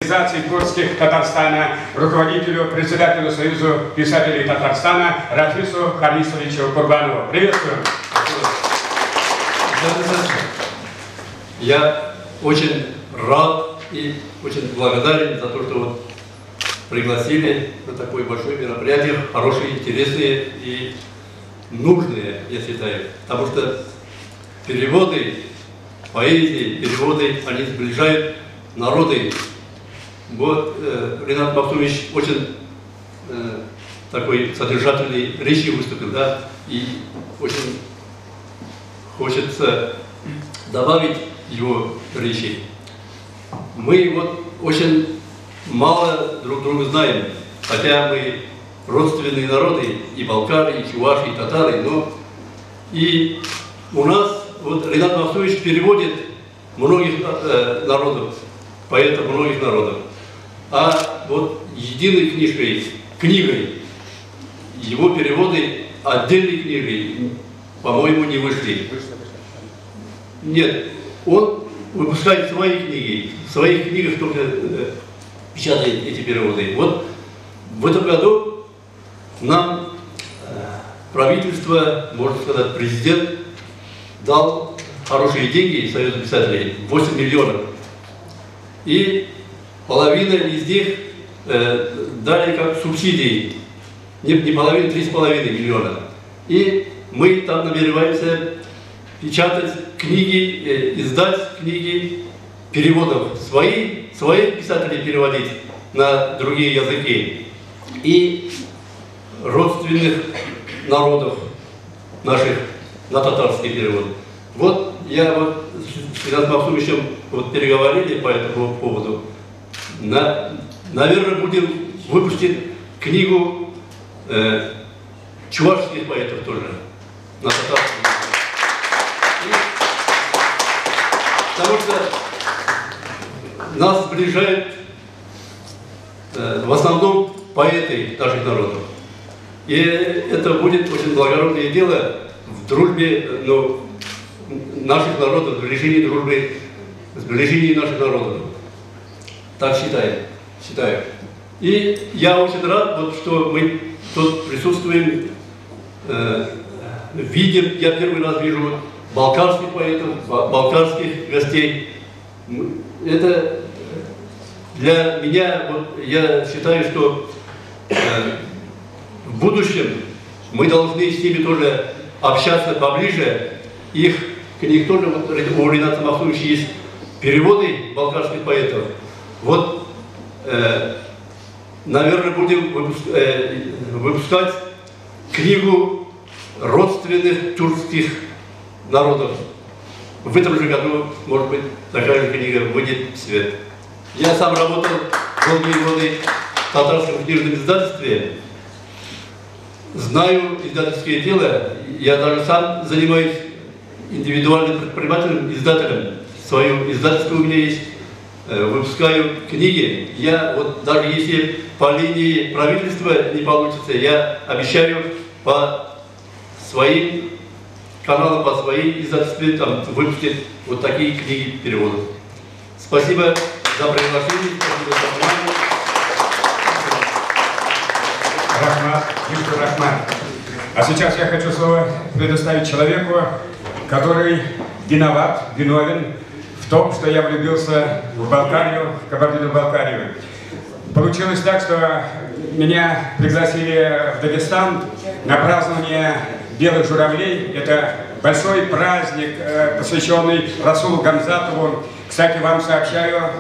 организации творческих Татарстана, руководителю, председателю Союза писателей Татарстана Рафису Харисовичу Курбанову. Приветствуем. Я очень рад и очень благодарен за то, что вот пригласили на такое большое мероприятие, хорошие, интересные и нужные, я считаю. Потому что переводы, поэзии, переводы, они сближают народы. Вот Ринат Махтумович очень такой содержательной речи выступил, да, и очень хочется добавить его речи. Мы вот очень мало друг друга знаем, хотя мы родственные народы, и балкары, и чуваши, и татары, но и у нас вот Ринат Махтумович переводит многих народов, поэтов многих народов. А вот единой книгой, его переводы отдельной книгой, по-моему, не вышли. Нет, он выпускает свои книги, в своих книгах только печатает эти переводы. Вот в этом году нам правительство, можно сказать, президент дал хорошие деньги Союзу писателей, 8 миллионов. И половина из них дали как субсидии, не половина, 3,5 миллиона. И мы там намереваемся печатать книги, издать книги переводов, своих писателей переводить на другие языки и родственных народов наших на татарский перевод. Вот я вот с Ринатом Махтумовичем вот переговорили по этому поводу. Наверное, будем выпустить книгу чувашских поэтов тоже на татарском. Потому что нас сближают в основном поэты наших народов. И это будет очень благородное дело в дружбе наших народов, в сближении наших народов. Так считаю. И я очень рад, вот, что мы тут присутствуем, видим, я первый раз вижу балкарских поэтов, балкарских гостей. Это для меня, вот, я считаю, что в будущем мы должны с ними тоже общаться поближе. Их книг тоже, вот, у Рината Махтумовича есть переводы балкарских поэтов. Вот, наверное, будем выпускать книгу родственных тюркских народов. В этом же году, может быть, такая же книга выйдет в свет. Я сам работал долгие годы в татарском книжном издательстве. Знаю издательское дело. Я даже сам занимаюсь индивидуальным предпринимателем, издателем. Свою издательскую у меня есть. Выпускаю книги. Я вот даже если по линии правительства не получится, я обещаю по своим каналам, по своей издательстве там выпустить вот такие книги переводов. Спасибо за приглашение, спасибо за внимание. Рахмат. А сейчас я хочу слово предоставить человеку, который виновен в том, что я влюбился в Балкарию, в Кабардино-Балкарию. Получилось так, что меня пригласили в Дагестан на празднование Белых журавлей. Это большой праздник, посвященный Расулу Гамзатову. Кстати, вам сообщаю,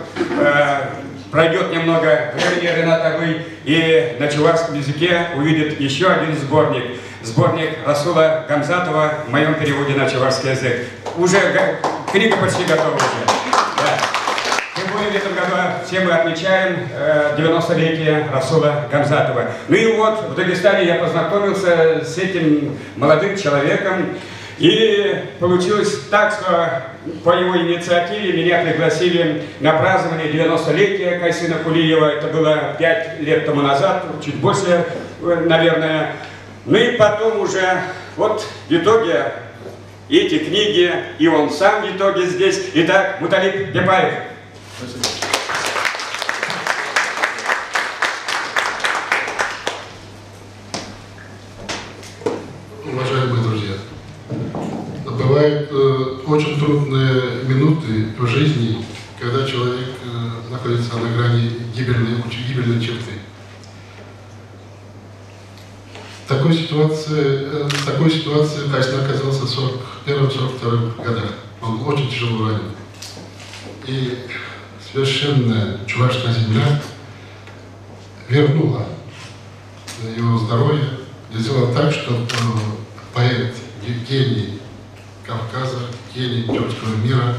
пройдет немного времени, Ринат Агый, и на чувашском языке увидит еще один сборник. Сборник Расула Гамзатова в моем переводе на чувашский язык. Уже книга почти готова уже. Да. Тем более в этом году все мы отмечаем 90-летие Расула Гамзатова. Ну и вот в Дагестане я познакомился с этим молодым человеком. И получилось так, что по его инициативе меня пригласили на празднование 90-летия Кайсына Кулиева. Это было 5 лет тому назад, чуть больше, наверное. Ну и потом уже, вот в итоге эти книги, и он сам в итоге здесь. Итак, Муталиб Бепаев. находится на грани гибельной черты. В такой ситуации Кайсен оказался в 1941-1942 годах. Он очень тяжело ранен. И священная чувашская земля вернула его здоровье и сделала так, что поэт гений Кавказа, гений тюркского мира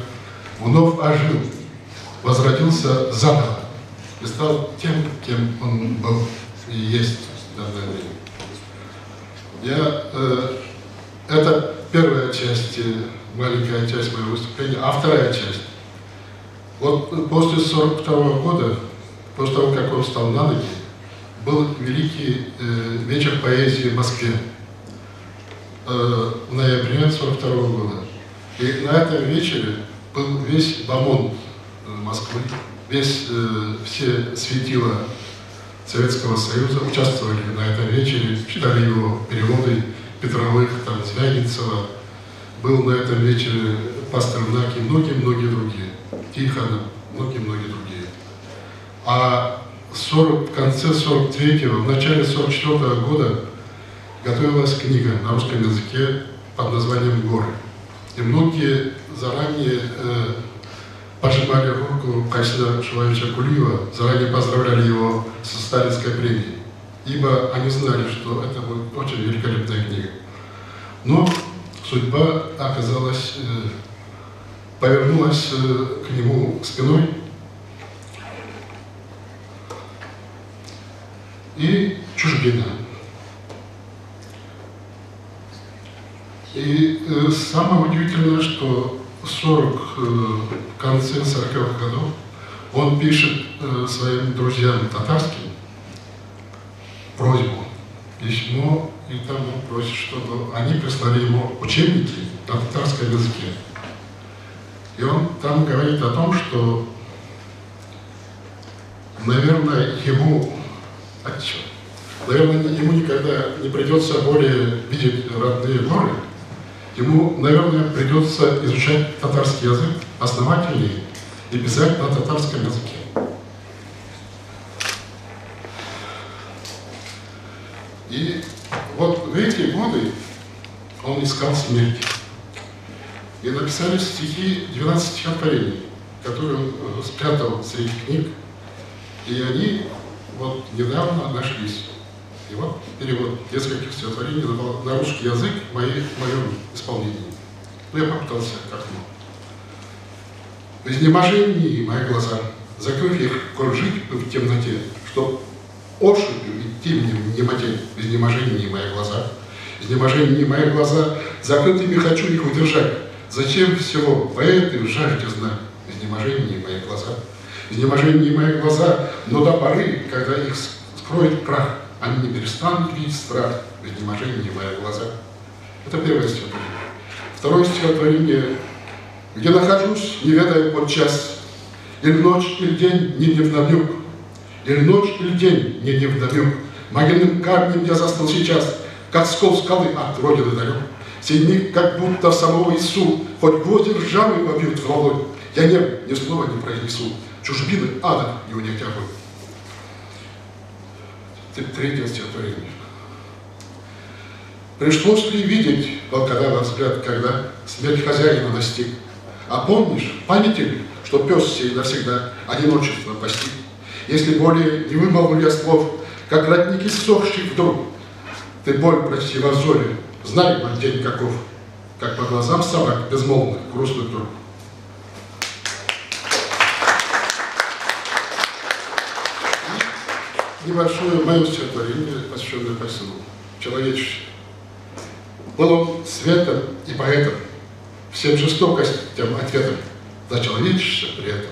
вновь ожил, возродился заново и стал тем, кем он был и есть в данное время. Это первая часть, маленькая часть моего выступления, а вторая часть. Вот после 1942 года, после того, как он встал на ноги, был великий вечер поэзии в Москве в ноябре 1942 года. И на этом вечере был весь бомонд Москвы, все светила Советского Союза участвовали на этом вечере, читали его переводы Петровых, там, Звягинцева. Был на этом вечере Пастернак и многие-многие другие. Тихонов, многие-многие другие. А в конце 43-го, в начале 44-го года готовилась книга на русском языке под названием «Горы». И многие заранее пожимали руку Кайсена Шуваловича Кулиева, заранее поздравляли его со Сталинской премией, ибо они знали, что это будет очень великолепная книга. Но судьба оказалась, повернулась к нему спиной, и чужбина. И самое удивительное, что в конце 40-х годов он пишет своим друзьям татарским просьбу, письмо, и там он просит, чтобы они прислали ему учебники на татарском языке. И он там говорит о том, что, наверное, ему никогда не придется более видеть родные горы. Ему, наверное, придется изучать татарский язык основательнее и писать на татарском языке. И вот в эти годы он искал смерти. И написали стихи 12 стихотворений, которые он спрятал среди книг. И они вот недавно нашлись. И вот перевод нескольких стихотворений на русский язык в моем исполнении. Ну, я попытался как мог. В изнеможении мои глаза, закрыв их, коль жить в темноте, чтоб ошибью идти мне в немоте. В изнеможении мои глаза, в изнеможении мои глаза, закрытыми хочу их удержать. Зачем всего поэты в жажде знать? В изнеможении мои глаза, в изнеможении мои глаза, но до поры, когда их скроет прах, они не перестанут видеть страх, в изнеможении мои глаза. Это первое стихотворение. Второе стихотворение. Где нахожусь, не ведая подчас, или ночь, или день, не невдомек, или ночь, или день, не невдомек, могильным камнем я застыл сейчас, как скол скалы от родины далек. Сей миг, как будто самого Иису, хоть гвозди ржавые побьют в ладонь, я ни слова не произнесу, чужбины ада и у них тягу. Третье стихотворение. Пришлось ли видеть волкодава взгляд, когда смерть хозяина настиг? А помнишь, памяти ли, что пес сей навсегда одиночество постиг? Если более не вымолвлю я слов, как родники ссохших вдруг, ты боль прочти во взоре, знай, мой день каков, как по глазам собак безмолвных грустных друг. Небольшое мое стихотворение, посвященное Кайсену, человечеству. Был он светом и поэтом, всем жестокостям ответом за человечество при этом.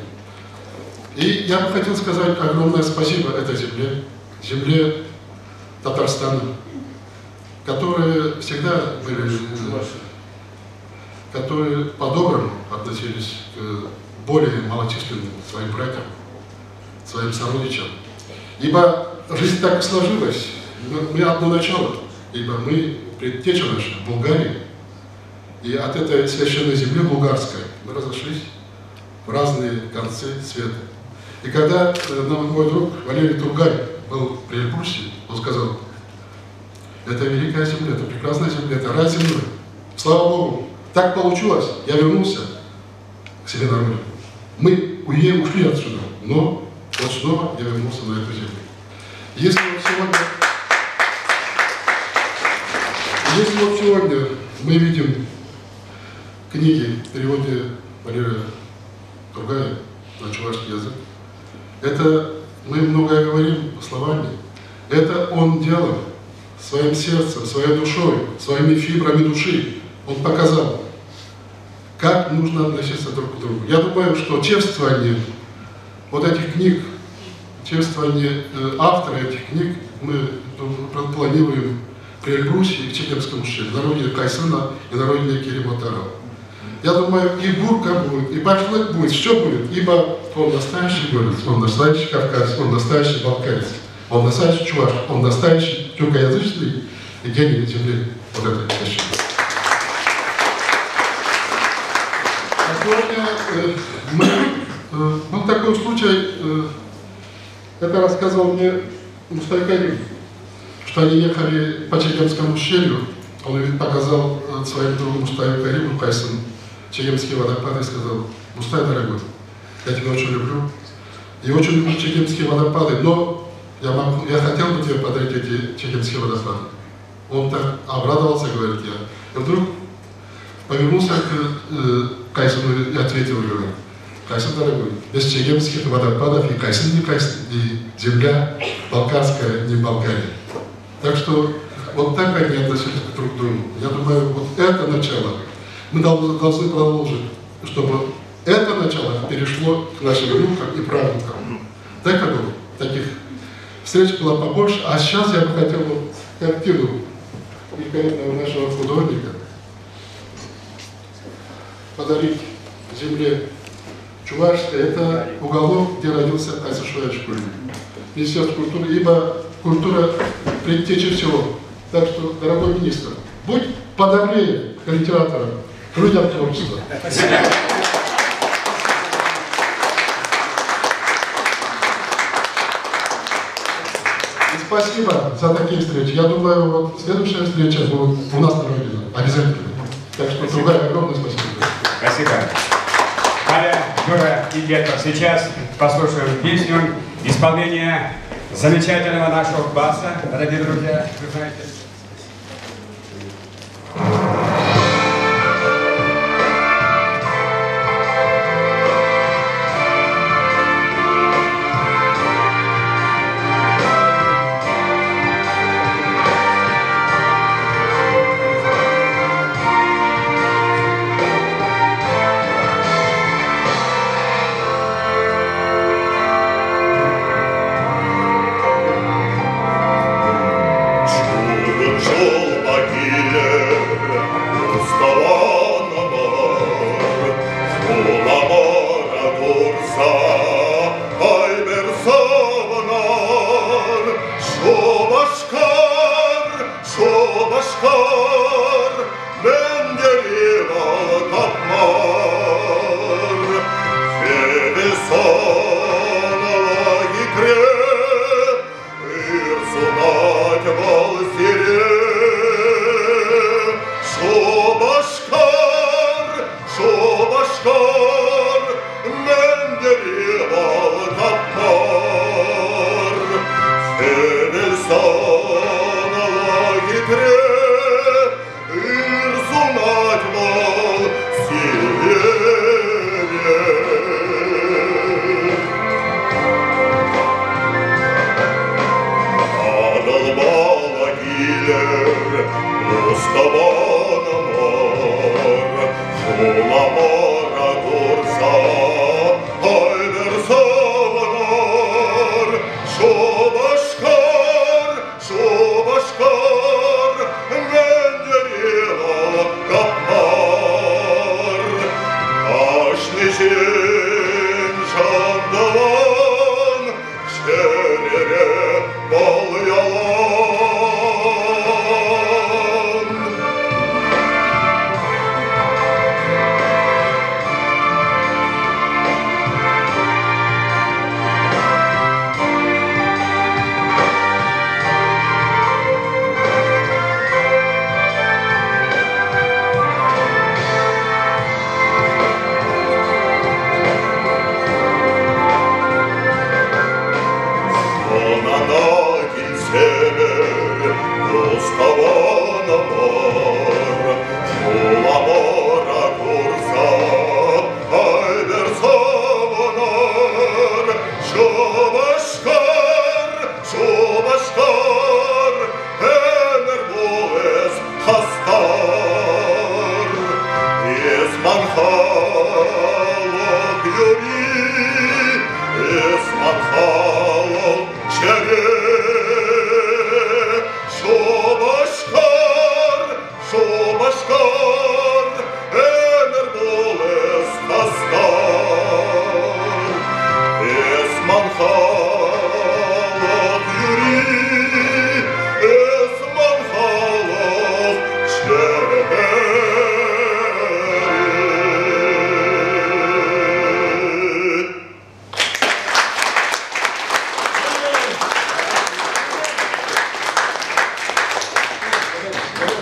И я бы хотел сказать огромное спасибо этой земле, земле Татарстана, которые всегда были, которые по-доброму относились к более малочисленным своим братьям, своим сородичам. Ибо жизнь так и сложилась, мы одно начало, ибо мы предтеча наша в Болгарии, и от этой священной земли булгарской мы разошлись в разные концы света. И когда мой друг Валерий Тургай был при Эльбрусе, он сказал: это великая земля, это прекрасная земля, это рай земли. Слава Богу, так получилось, я вернулся к себе на родину. Мы ушли отсюда, но вот снова я вернулся на эту землю. Если вот сегодня мы видим книги в переводе Валерия Тургая на чувашский язык, это мы многое говорим словами, это он делал своим сердцем, своей душой, своими фибрами души. Он показал, как нужно относиться друг к другу. Я думаю, что чествование вот этих книг, чествование автора этих книг мы планируем при Эльбрусе и в Чегемском ущелье, на родине Кайсына и на родине Керимотарова. Я думаю, и Бурка будет, и Башлык будет, все будет, ибо он настоящий горец, он настоящий кавказец, он настоящий балкарец, он настоящий чуваш, он настоящий тюркоязычный и гений земли вот этой вещи. Сегодня был такой случай, это рассказывал мне Мустай Карим, что они ехали по Чегемскому ущелью, он показал своим другу Мустаю Кариму Кайсыну Чегемские водопады и сказал: Мустай, дорогой, я тебя очень люблю, и очень люблю Чегемские водопады, но я хотел бы тебе подарить эти Чегемские водопады. Он так обрадовался, говорит я. И вдруг повернулся к Кайсыну и ответил, говорит: Кайсын, дорогой, без Чегемских водопадов и Кайсын не Кайсын, и земля балкарская не Болгария. Так что вот так они относились друг к другу. Я думаю, вот это начало мы должны продолжить, чтобы это начало перешло к нашим внукам и правнукам. Так и было. Таких встреч было побольше. А сейчас я бы хотел картину великолепного нашего художника подарить земле Чувашской. Это уголок, где родился Кайсы Шуэшкуль, Министерство культуры, ибо культура предтеча всего. Так что, дорогой министр, будь подобрее к литераторам, к людям творчества. И спасибо за такие встречи. Я думаю, вот следующая встреча будет у нас на родине. Обязательно. Так что, другая, огромное спасибо. Спасибо. Аля, Юра и Гетов, сейчас послушаем песню исполнения замечательного нашего баса, дорогие друзья, вы знаете. Жол могиле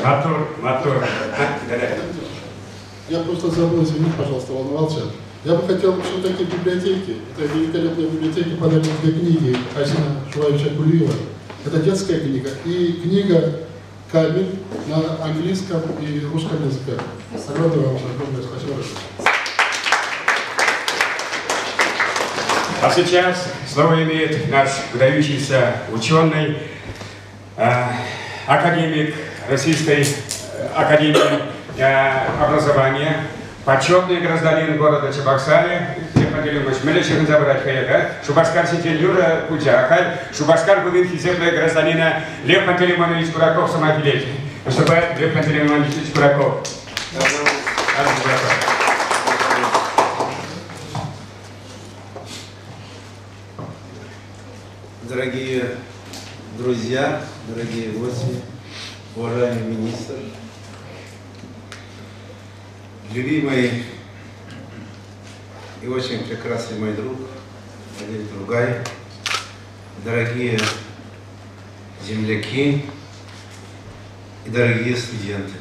Мотор. Я просто забыл, извините, пожалуйста, волновался. Я бы хотел все-таки библиотеки, это великолепные библиотеки, подарить две книги Азина Шуваевича Кулиева. Это детская книга и книга «Камень» на английском и русском языках. Огромное спасибо. А сейчас слово имеет наш выдающийся ученый, академик Российской академии образования, почетный гражданин города Чебоксары, Пантелеймович, мелечек забрать хаяга, Шубашкар Сетельюра Кучахай, Шубашкар Губин Хизеплый гражданина Лев Пантелеймович Кураков самофилеть. Выступает Лев Пантелеймович Кураков. Дорогие друзья, дорогие гости, уважаемый министр, любимый и очень прекрасный мой друг Валерий Другай, дорогие земляки и дорогие студенты.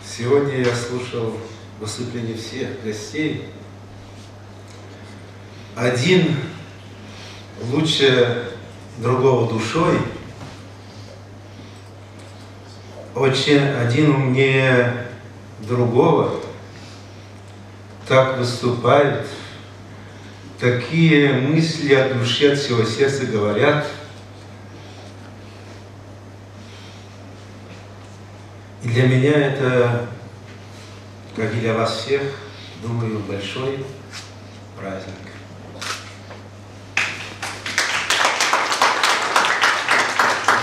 Сегодня я слушал выступления всех гостей. Один лучше другого душой, один умнее другого, так выступают, такие мысли от души, от всего сердца говорят. И для меня это, как и для вас всех, думаю, большой праздник.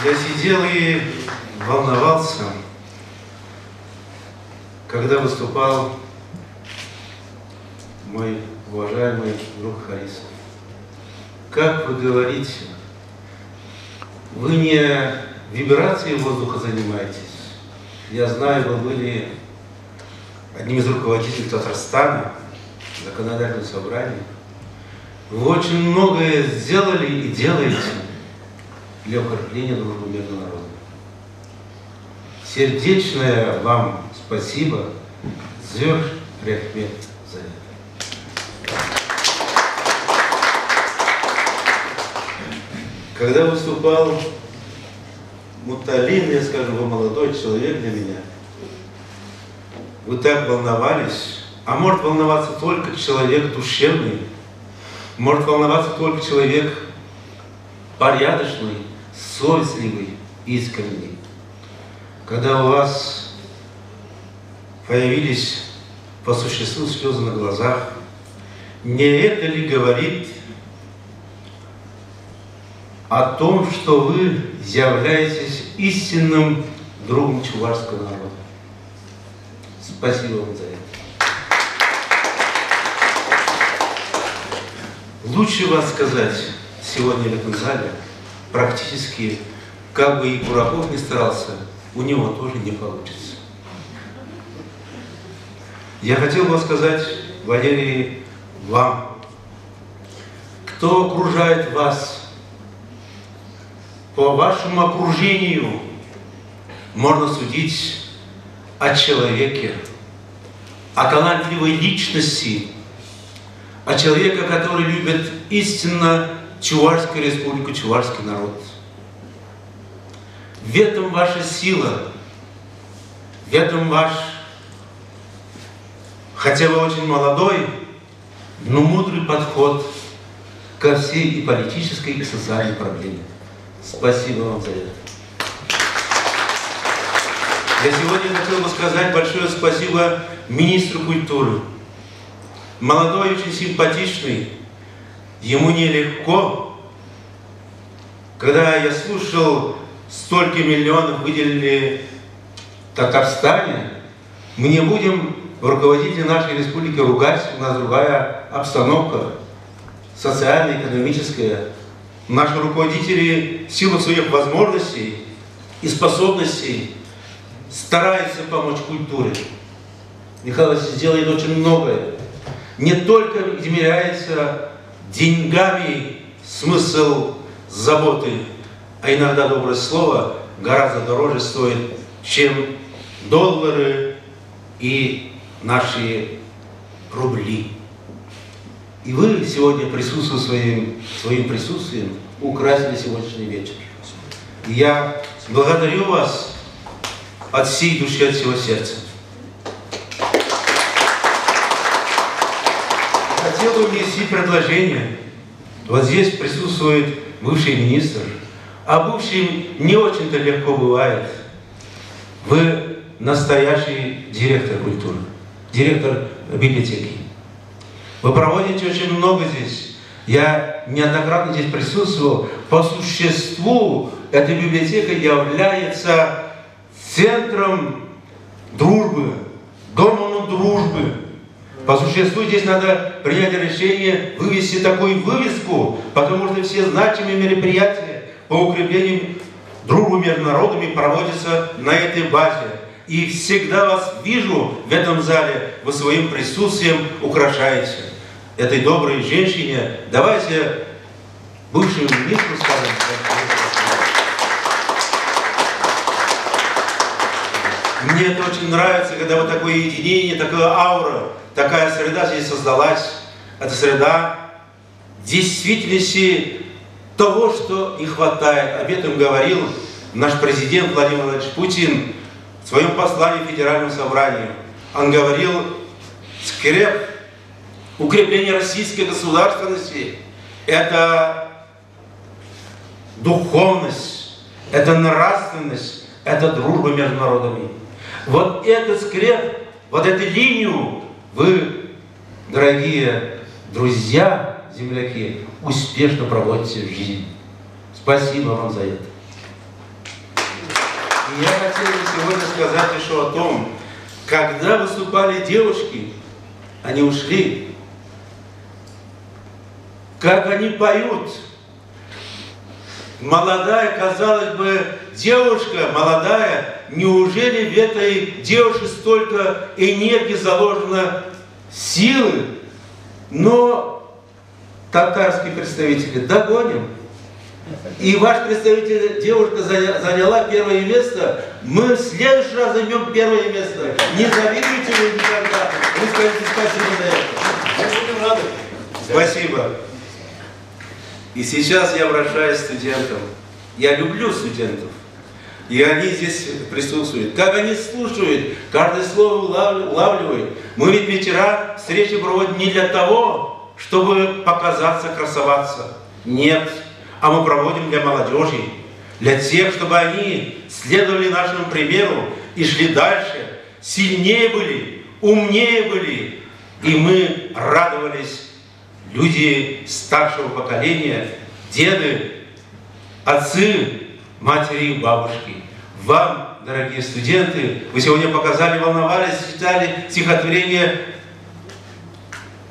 Я сидел и волновался, когда выступал мой уважаемый друг Харисов. Как вы говорите, вы не вибрацией воздуха занимаетесь. Я знаю, вы были одним из руководителей Татарстана, законодательного собрания. Вы очень многое сделали и делаете для укрепления дружбы между народами. Сердечное вам спасибо, Зёр Рехмет, за это. Когда выступал Муталин, я скажу, вы молодой человек для меня, вы так волновались, а может волноваться только человек душевный, может волноваться только человек порядочный, совестливый, искренний. Когда у вас появились по существу слезы на глазах, не это ли говорит о том, что вы являетесь истинным другом чувашского народа? Спасибо вам за это. Лучше вас сказать сегодня в этом зале, практически, как бы и Кураков не старался, у него тоже не получится. Я хотел бы сказать, Валерий, вам, кто окружает вас, по вашему окружению можно судить о человеке, о талантливой личности, о человеке, который любит истинно Чувашскую республику, чувашский народ. В этом ваша сила, в этом ваш, хотя вы очень молодой, но мудрый подход ко всей и политической, и социальной проблеме. Спасибо вам за это. Я сегодня хотел бы сказать большое спасибо министру культуры. Молодой, очень симпатичный, ему нелегко. Когда я слушал, столько миллионов выделили Татарстане, мы не будем руководители нашей республики ругать, у нас другая обстановка, социальная, экономическая. Наши руководители в силу своих возможностей и способностей стараются помочь культуре. Михаил Васильевич делает очень многое. Не только измеряется деньгами смысл заботы а иногда доброе слово гораздо дороже стоит, чем доллары и наши рубли. И вы сегодня своим присутствием украсили сегодняшний вечер. И я благодарю вас от всей души, от всего сердца. Хотел бы внести предложение. Вот здесь присутствует бывший министр, а бывшим не очень-то легко бывает. Вы настоящий директор культуры, директор библиотеки. Вы проводите очень много здесь. Я неоднократно здесь присутствовал. По существу эта библиотека является центром дружбы, домом дружбы. По существу здесь надо принять решение вывести такую вывеску, потому что все значимые мероприятия по укреплению дружбы между народами проводятся на этой базе. И всегда вас вижу в этом зале, вы своим присутствием украшаете. Этой доброй женщине давайте бывшему министру скажем. Мне это очень нравится, когда вот такое единение, такая аура, такая среда здесь создалась. Это среда действительности того, что не хватает. Об этом говорил наш президент Владимир Владимирович Путин в своем послании Федеральному собранию. Он говорил, скреп укрепление российской государственности – это духовность, это нравственность, это дружба между народами. Вот этот скреп, вот эту линию вы, дорогие друзья, земляки, успешно проводите в жизнь. Спасибо вам за это. И я хотел бы сегодня сказать еще о том, когда выступали девушки, они ушли, как они поют. Молодая, казалось бы, девушка, молодая, неужели в этой девушке столько энергии заложено, силы? Но татарские представители догоним. И ваш представитель, девушка, заняла первое место. Мы в следующий раз займем первое место. Не завидуйте вы никогда. Вы скажете спасибо за это. Мы будем рады. Спасибо. И сейчас я обращаюсь к студентам. Я люблю студентов. И они здесь присутствуют. Как они слушают, каждое слово улавливают. Мы ведь вечера встречи проводим не для того, чтобы показаться, красоваться. Нет. А мы проводим для молодежи. Для тех, чтобы они следовали нашему примеру и шли дальше. Сильнее были, умнее были. И мы радовались. Люди старшего поколения, деды, отцы, матери и бабушки. Вам, дорогие студенты, вы сегодня показали, волновались, читали стихотворение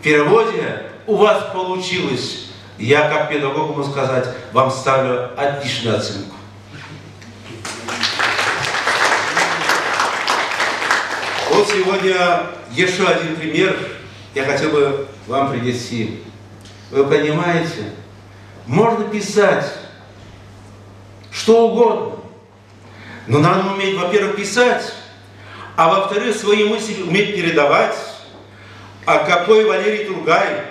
в переводе. У вас получилось. Я, как педагог, могу сказать, вам ставлю отличную оценку. Вот сегодня еще один пример я хотел бы вам привести. Вы понимаете, можно писать что угодно, но надо уметь, во-первых, писать, а во-вторых, свои мысли уметь передавать. А какой Валерий Тургай,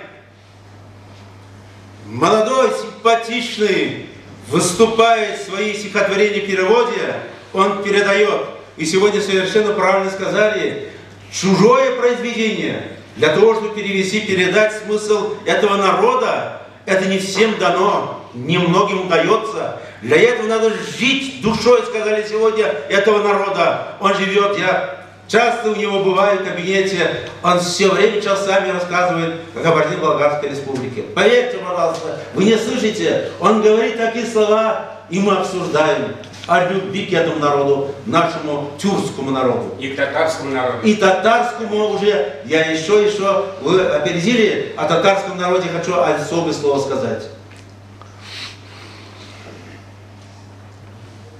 молодой, симпатичный, выступает в свои стихотворения в переводе, он передает. И сегодня совершенно правильно сказали, чужое произведение, для того, чтобы перевести, передать смысл этого народа, это не всем дано, немногим удается. Для этого надо жить душой, сказали сегодня, этого народа. Он живет, я часто у него бываю в кабинете, он все время часами рассказывает о Кабардино-Балкарской республике. Поверьте, пожалуйста, вы не слышите, он говорит такие слова, и мы обсуждаем о любви к этому народу, нашему тюркскому народу. И к татарскому народу. И татарскому уже, я еще, вы опередили, о татарском народе хочу особое слово сказать.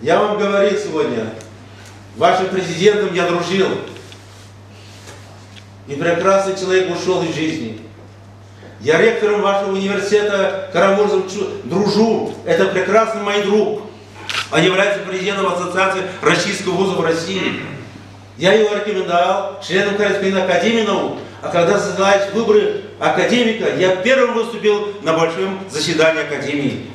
Я вам говорил сегодня, вашим президентом я дружил. И прекрасный человек ушел из жизни. Я ректором вашего университета Карамурзом дружу. Это прекрасный мой друг. Он является президентом Ассоциации российских вузов России. Я его рекомендовал членом корреспондента Академии наук. А когда создались выборы академика, я первым выступил на большом заседании Академии.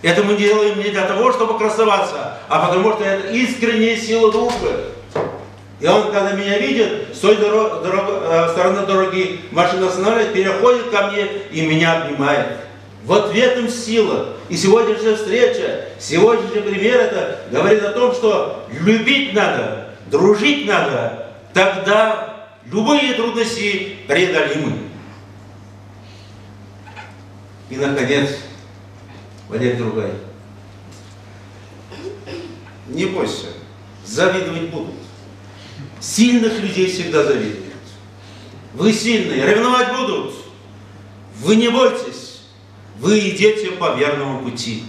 Это мы делаем не для того, чтобы красоваться, а потому что это искренняя сила дружбы. И он, когда меня видит, с той стороны дороги машина останавливает, переходит ко мне и меня обнимает. Вот в этом сила. И сегодняшняя встреча, сегодняшний пример, это говорит о том, что любить надо, дружить надо, тогда любые трудности преодолимы. И, наконец, Валерий Другай, не бойся, завидовать будут. Сильных людей всегда завидуют. Вы сильные, ревновать будут. Вы не бойтесь, вы идете по верному пути.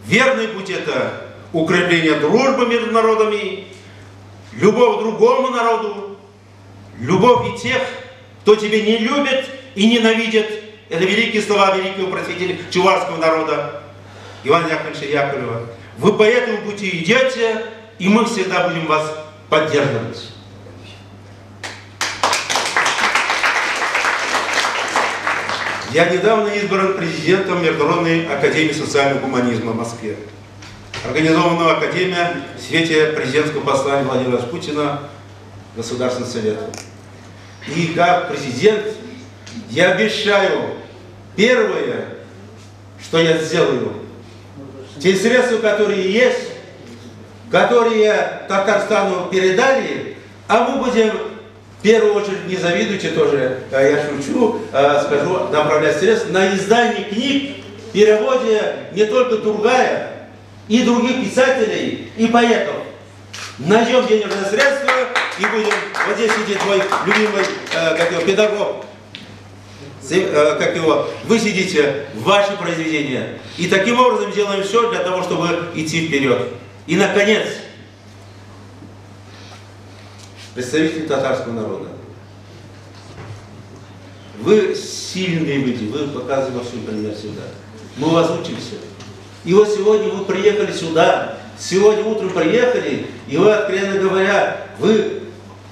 Верный путь — это укрепление дружбы между народами, любовь к другому народу, любовь и тех, кто тебя не любит и ненавидит. Это великие слова великого просветителя чувашского народа Ивана Яковлевича Яковлева. Вы по этому пути идете, и мы всегда будем вас поддерживать. Я недавно избран президентом Международной академии социального гуманизма в Москве. Организованного академия в свете президентского послания Владимира Путина Государственного совета. И как президент я обещаю, первое, что я сделаю, те средства, которые есть, которые Татарстану передали, а мы будем, в первую очередь, не завидуйте тоже, я шучу, скажу, направлять средства на издание книг в переводе не только Тургая, и других писателей, и поэтов. Найдем денежные средства и будем, вот здесь сидит твой любимый, педагог, вы сидите в ваши произведения. И таким образом делаем все для того, чтобы идти вперед. И, наконец, представители татарского народа. Вы сильные люди, вы показываете во всем пример сюда. Мы вас учимся. И вот сегодня вы приехали сюда, сегодня утром приехали, и вы, откровенно говоря, вы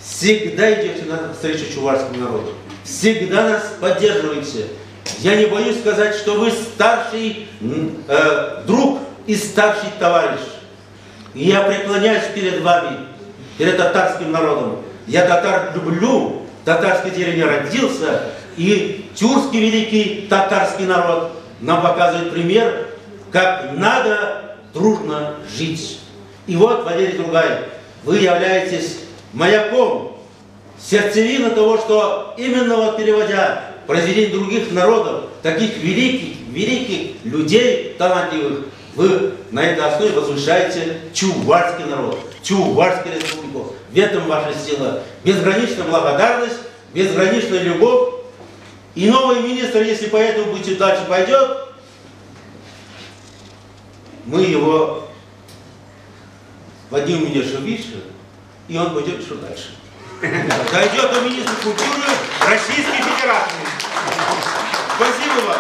всегда идете на встречу чувашскому народу. Всегда нас поддерживаете. Я не боюсь сказать, что вы старший друг и старший товарищ. И я преклоняюсь перед вами, перед татарским народом. Я татар люблю, в татарской деревне родился, и тюркский великий татарский народ нам показывает пример, как надо дружно жить. И вот, Валерий Другай, вы являетесь маяком, сердцевина того, что именно вот переводя произведения других народов, таких великих людей талантливых, вы на этой основе возвышаете чувашский народ, чувашскую республику. В этом ваша сила. Безграничная благодарность, безграничная любовь. И новый министр, если по этому пути дальше пойдет, мы его поднимем еще выше, и он пойдет еще дальше. Дойдет до министра культуры Российской Федерации. Спасибо вам.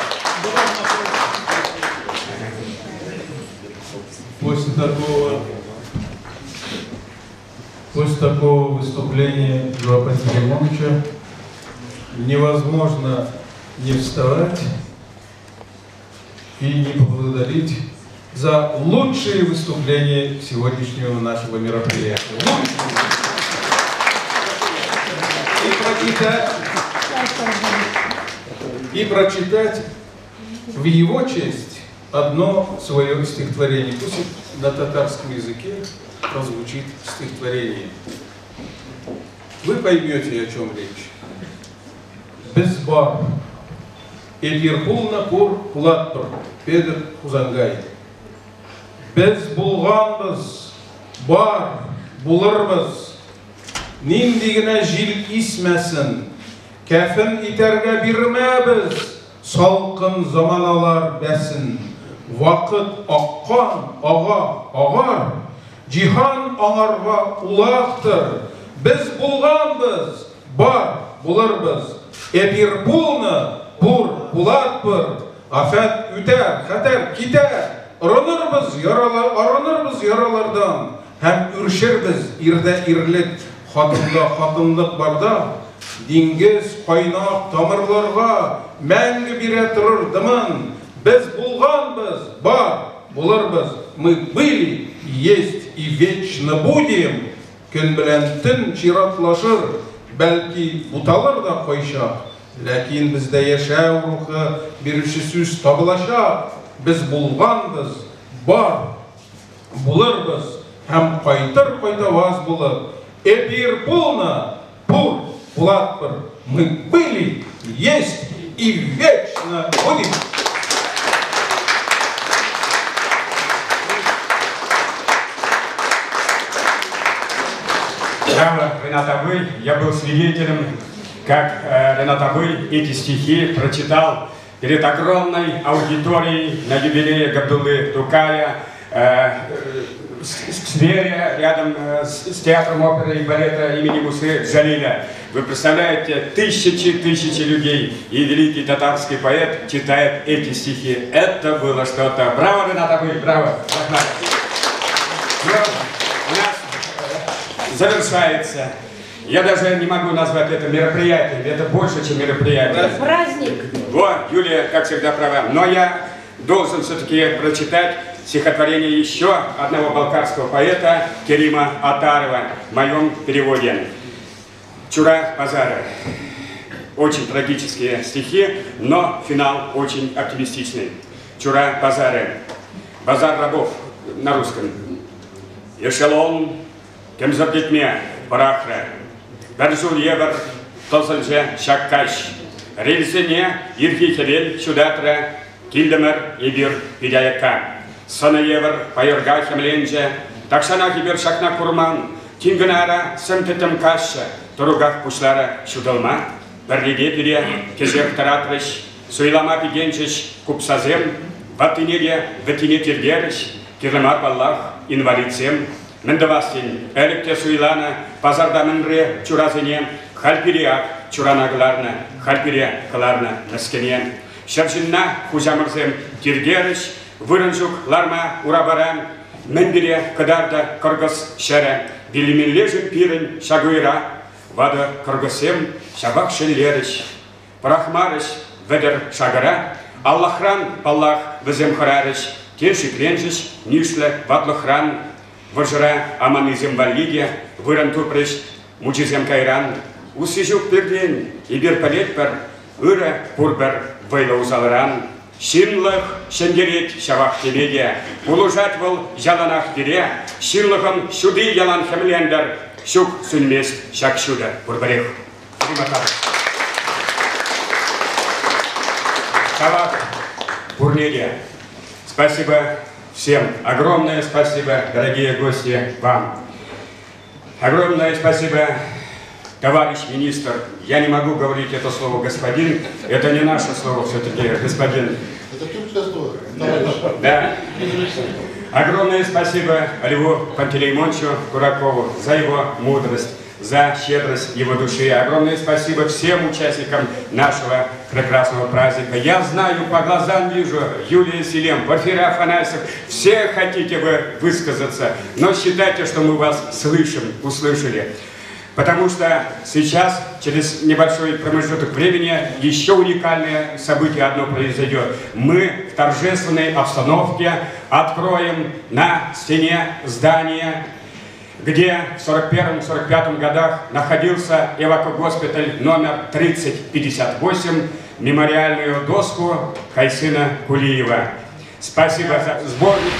После такого выступления Льва Пантелеймоновича невозможно не вставать и не поблагодарить за лучшие выступления сегодняшнего нашего мероприятия. И прочитать в его честь одно свое стихотворение. Пусть на татарском языке прозвучит стихотворение. Вы поймете, о чем речь. Безбар. Эдирпулна кур кулаттыр. Педер Хузангай. Без булганбыз, бар, булырбыз. Ниндигіне жил исмәсін. Кәфін итерге бирмәбіз. Салқын заманалар бәсін. Вақыт аққан ағар. Жихан аңарға улақтыр. Біз булганбыз, бар, булырбыз. Эдирпулна бур булаттыр. Афәт үтәр, хәтәр китәр. Arınırız yaralardan, hem ürşerbiz irde irlik, hatımda hatımlık barda, dingiz, kaynak, tamirlarga, мәңгі бире тұрырдымын, biz bulganбыз, бар, буларбыз, мы были, есть и вечно будем, күн белән төн чиратлашыр, бәлки буталар да кайчак, ләкин бездә яшәү рухы бирүче сүз табылачак, biz bulганбыз, бар, буларбыз, һәм кайтыр кайтаваз булып, эпир полно, булатпыр, мы были, есть и вечно будем. Браво, Ренат Абый. Я был свидетелем, как Ренат Абый эти стихи прочитал перед огромной аудиторией на юбилее Габдуллы Тукая в сквере рядом с театром оперы и балета имени Мусы Джалиля. Вы представляете, тысячи людей, и великий татарский поэт читает эти стихи. Это было что-то. Браво, Ренат Абый, браво! У нас завершается. Я даже не могу назвать это мероприятием, это больше, чем мероприятие. Праздник. Вот, Юлия, как всегда, права. Но я должен все-таки прочитать стихотворение еще одного балкарского поэта Керима Атарова в моем переводе. Чура Базара. Очень трагические стихи, но финал очень оптимистичный. Чура Базара. Базар рабов на русском. Эшелон кемзардетме парахра. Бәржул евр тосыншы шаккаш. Рельсіне ерге келел шудатра. Килдемер ебір пидаяка. Саны евр пайырга хемленже. Такшана кибер шакна курман. Тингінара сымтетім кашы. Тұруғақ пұшлары шудылма. Бірлеге біре кезек таратрыш. Суйлама пигенчіш купсазем. Ватынеге ватыне тергеріш. Кирмар баллах инвалидсем. Міндавастин, әлікте суйланы, пазарда мінре чуразыне, халпиреак чуранагларны, халпире қыларны мәскене. Шаржынна хужамырзем тергеріш, вырынжук ларма урабаран, мінбіре қыдарды қырғыз шәрі, биліменлежін пирін шагуйра, вады қырғызем шабақ шеллеріш. Парахмарыш ведер шагара, Аллахран Аллах візем хырарыш, тешікленжіш нишлі ватлықран, Вожра аманызем валиге, выран тупрыш, мучизем кайран, усижук перден, и берпалет пар, ыра пурбар вайла узалран. Шинлых шендерет шавах телеге, улужат вол жаланах тере, шинлыхым шуды ялан хемлендер, шук сүнмес шак шуда пурбарех. Шавах пурнеге. Спасибо всем. Огромное спасибо, дорогие гости, вам. Огромное спасибо, товарищ министр. Я не могу говорить это слово «господин». Это не наше слово все-таки, господин. Это тюркское слово. Да. Огромное спасибо Льву Пантелеймоновичу Куракову за его мудрость, за щедрость его души. Огромное спасибо всем участникам нашего прекрасного праздника. Я знаю, по глазам вижу, Юлия Селем, Порфирий Афанасьев, все хотите вы высказаться, но считайте, что мы вас слышим, услышали. Потому что сейчас, через небольшой промежуток времени, еще уникальное событие одно произойдет. Мы в торжественной обстановке откроем на стене здания, где в 1941-1945 годах находился эвакогоспиталь номер 3058, мемориальную доску Хайсына Кулиева. Спасибо за сборник.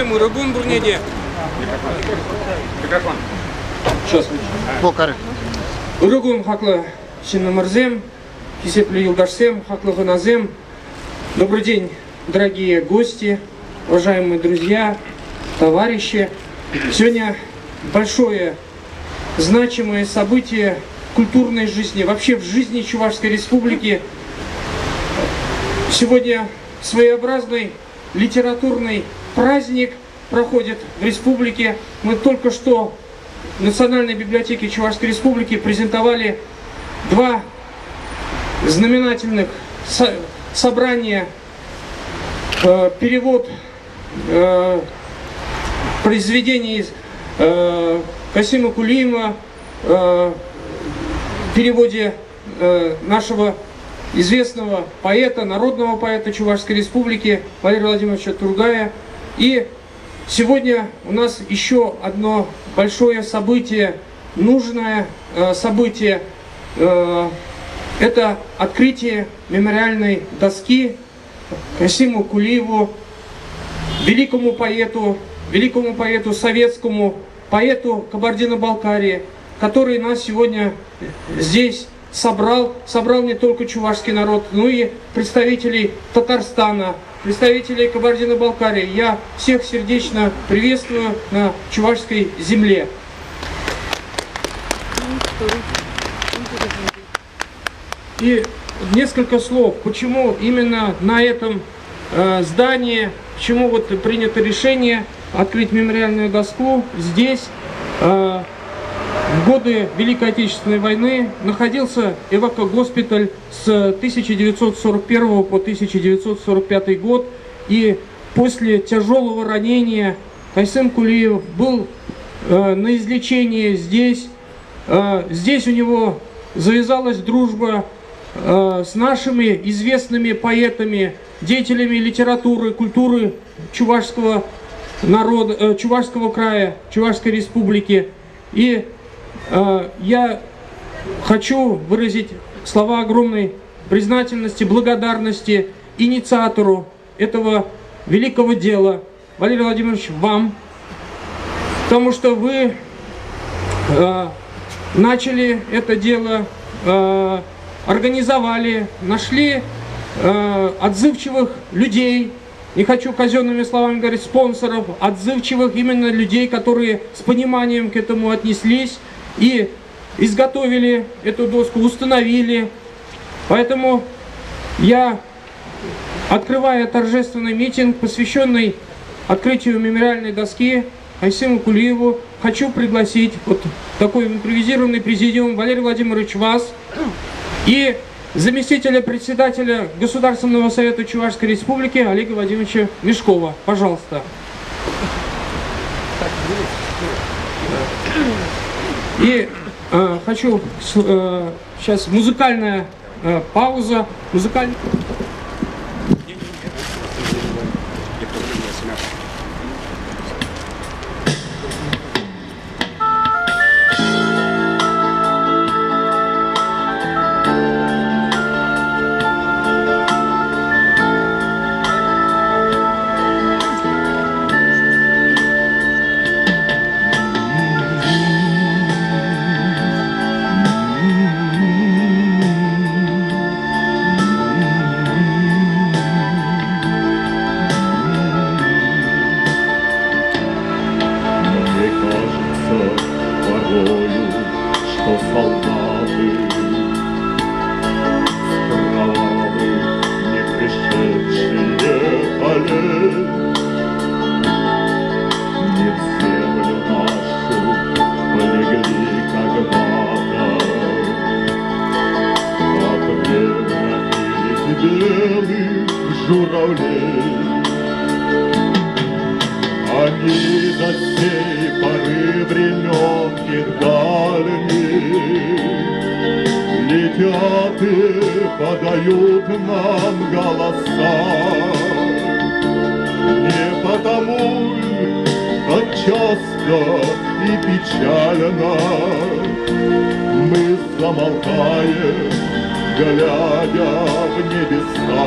Мурагун бурнеде. Микрофон. Урагун хаклы шиннамырзем, кисеплі юлдашсем, хаклы ғыназем, Добрый день, дорогие гости, уважаемые друзья, товарищи. Сегодня большое, значимое событие в культурной жизни, вообще в жизни Чувашской Республики. Сегодня своеобразный литературный праздник проходит в республике. Мы только что в Национальной библиотеке Чувашской Республики презентовали два знаменательных собрания, перевод произведений Касима Кулиева, переводе нашего известного поэта, народного поэта Чувашской Республики Валерия Владимировича Тургая. И сегодня у нас еще одно большое событие, нужное событие. Это открытие мемориальной доски Касиму Кулиеву, великому поэту советскому, поэту Кабардино-Балкарии, который нас сегодня здесь собрал не только чувашский народ, но и представителей Татарстана, представителей Кабардино-Балкарии. Я всех сердечно приветствую на чувашской земле. И несколько слов, почему именно на этом здании, почему вот принято решение открыть мемориальную доску здесь. В годы Великой Отечественной войны находился эвакогоспиталь с 1941 по 1945 год, и после тяжелого ранения Кайсым Кулиев был на излечении здесь. Здесь у него завязалась дружба с нашими известными поэтами, деятелями литературы, культуры чувашского народа, Чувашского края, Чувашской Республики. И я хочу выразить слова огромной признательности, благодарности инициатору этого великого дела, Валерий Владимирович, вам, потому что вы начали это дело, организовали, нашли отзывчивых людей, не хочу казенными словами говорить, спонсоров, отзывчивых именно людей, которые с пониманием к этому отнеслись и изготовили эту доску, установили. Поэтому я, открывая торжественный митинг, посвященный открытию мемориальной доски Кайсыму Кулиеву, хочу пригласить вот такой импровизированный президиум, Валерий Владимирович, вас и заместителя председателя Государственного совета Чувашской Республики Олега Владимировича Мешкова. Пожалуйста. И хочу сейчас музыкальная пауза. Они до сей поры времен дальних летят и подают нам голоса. Не потому, как часто и печально мы замолкаем, глядя в небеса.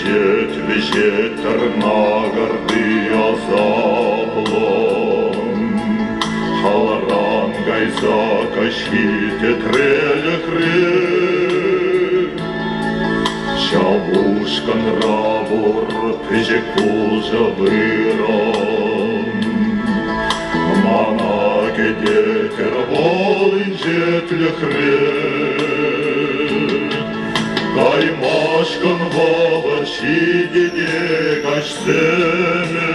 лежит на горды азаплон, халарангай закащите трелехры, Чавушкан рабур тыжек туза бырон, Мана кедетер болын жетлехры, Каймашкан валаши деде кашсене,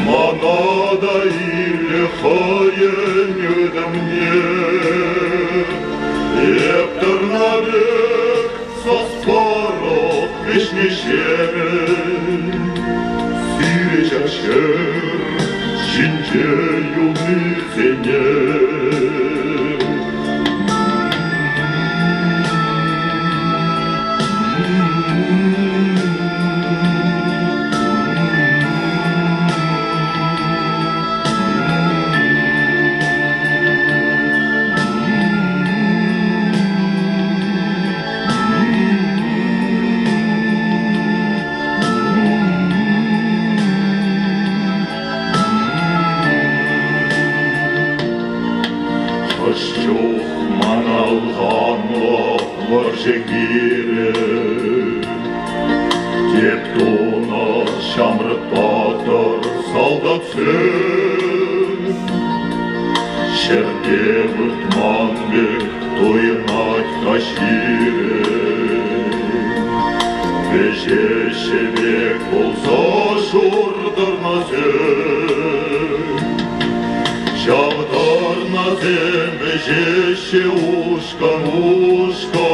Манада или хаен юда мне, Эптер навек со споров вишни шемен, Сиречашер шинче юны зене. Жегире, те, кто наш шамрат патар солдат сын, Шердевых манбек, кто и нать кашире, Вежеше век полза шурдар на зем, Шавдар на зем, вежеше ушкан ушкан,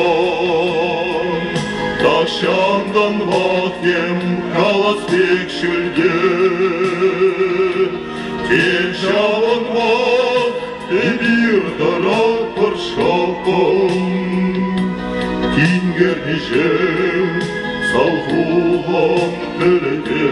Так шандан вахтем каласпек шүлде, Тем шаван вах, бир дарак паршапан, Кингер нижем, салхулам тәрәде.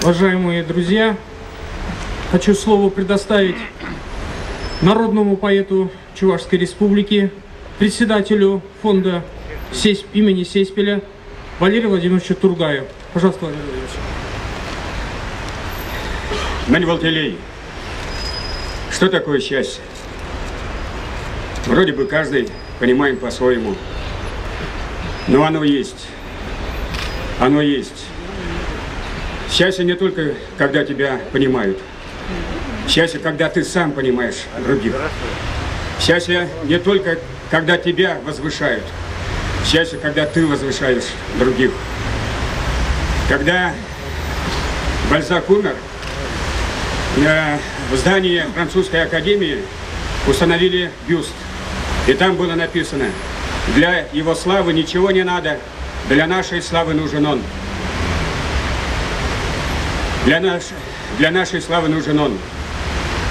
Уважаемые друзья, хочу слово предоставить народному поэту Чувашской Республики, председателю фонда имени Сейспеля Валерию Владимировичу Тургаю. Пожалуйста, Валерий Владимирович. Нанивалтелей, что такое счастье? Вроде бы каждый понимаем по-своему. Но оно есть. Оно есть. Счастье не только, когда тебя понимают. Счастье, когда ты сам понимаешь других. Счастье не только, когда тебя возвышают. Счастье, когда ты возвышаешь других. Когда Бальзак умер, в здании Французской академии установили бюст. И там было написано: для его славы ничего не надо, для нашей славы нужен он. Для нашей славы нужен он.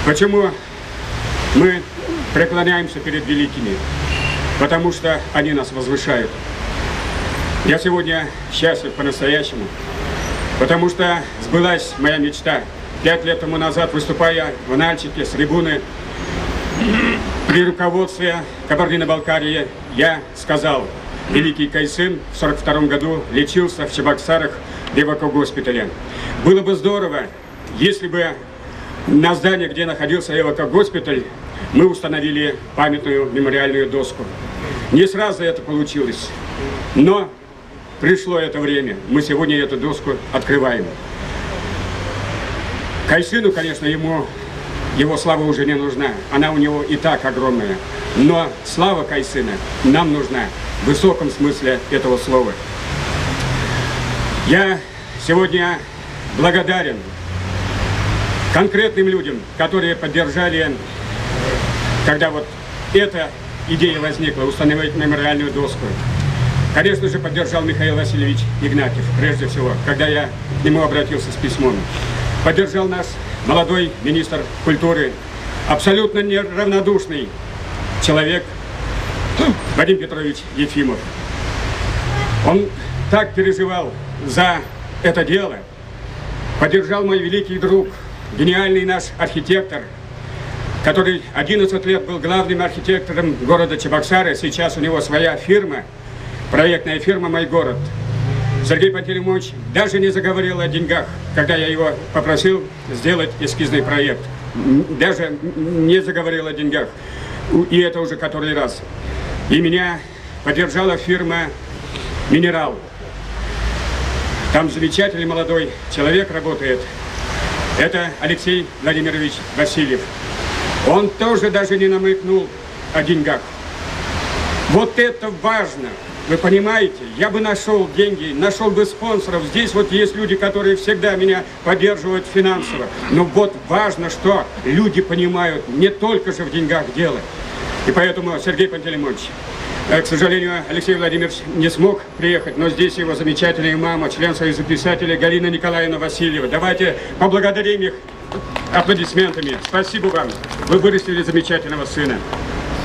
Почему мы преклоняемся перед великими? Потому что они нас возвышают. Я сегодня счастлив по-настоящему, потому что сбылась моя мечта. 5 лет тому назад, выступая в Нальчике с трибуны, при руководстве Кабардино-Балкарии, я сказал: великий Кайсын в 1942 году лечился в Чебоксарах в госпитале. Было бы здорово, если бы на здании, где находился ЭВК-госпиталь, мы установили памятную мемориальную доску. Не сразу это получилось, но пришло это время. Мы сегодня эту доску открываем. Кайсыну, конечно, его слава уже не нужна. Она у него и так огромная. Но слава Кайсына нам нужна в высоком смысле этого слова. Я сегодня благодарен конкретным людям, которые поддержали, когда вот эта идея возникла, установить мемориальную доску. Конечно же, поддержал Михаил Васильевич Игнатьев, прежде всего, когда я к нему обратился с письмом. Поддержал нас молодой министр культуры, абсолютно неравнодушный человек Вадим Петрович Ефимов. Он так переживал за это дело. Поддержал мой великий друг, гениальный наш архитектор, который 11 лет был главным архитектором города Чебоксары. Сейчас у него своя фирма, проектная фирма «Мой город». Сергей Пантелеймонович даже не заговорил о деньгах, когда я его попросил сделать эскизный проект. Даже не заговорил о деньгах. И это уже который раз. И меня поддержала фирма «Минерал». Там замечательный молодой человек работает. Это Алексей Владимирович Васильев. Он тоже даже не намекнул о деньгах. Вот это важно. Вы понимаете, я бы нашел деньги, нашел бы спонсоров. Здесь вот есть люди, которые всегда меня поддерживают финансово. Но вот важно, что люди понимают, не только же в деньгах дело. И поэтому Сергей Пантелеймонович, к сожалению, Алексей Владимирович не смог приехать, но здесь его замечательная мама, член Союза писателей Галина Николаевна Васильева. Давайте поблагодарим их аплодисментами. Спасибо вам. Вы вырастили замечательного сына.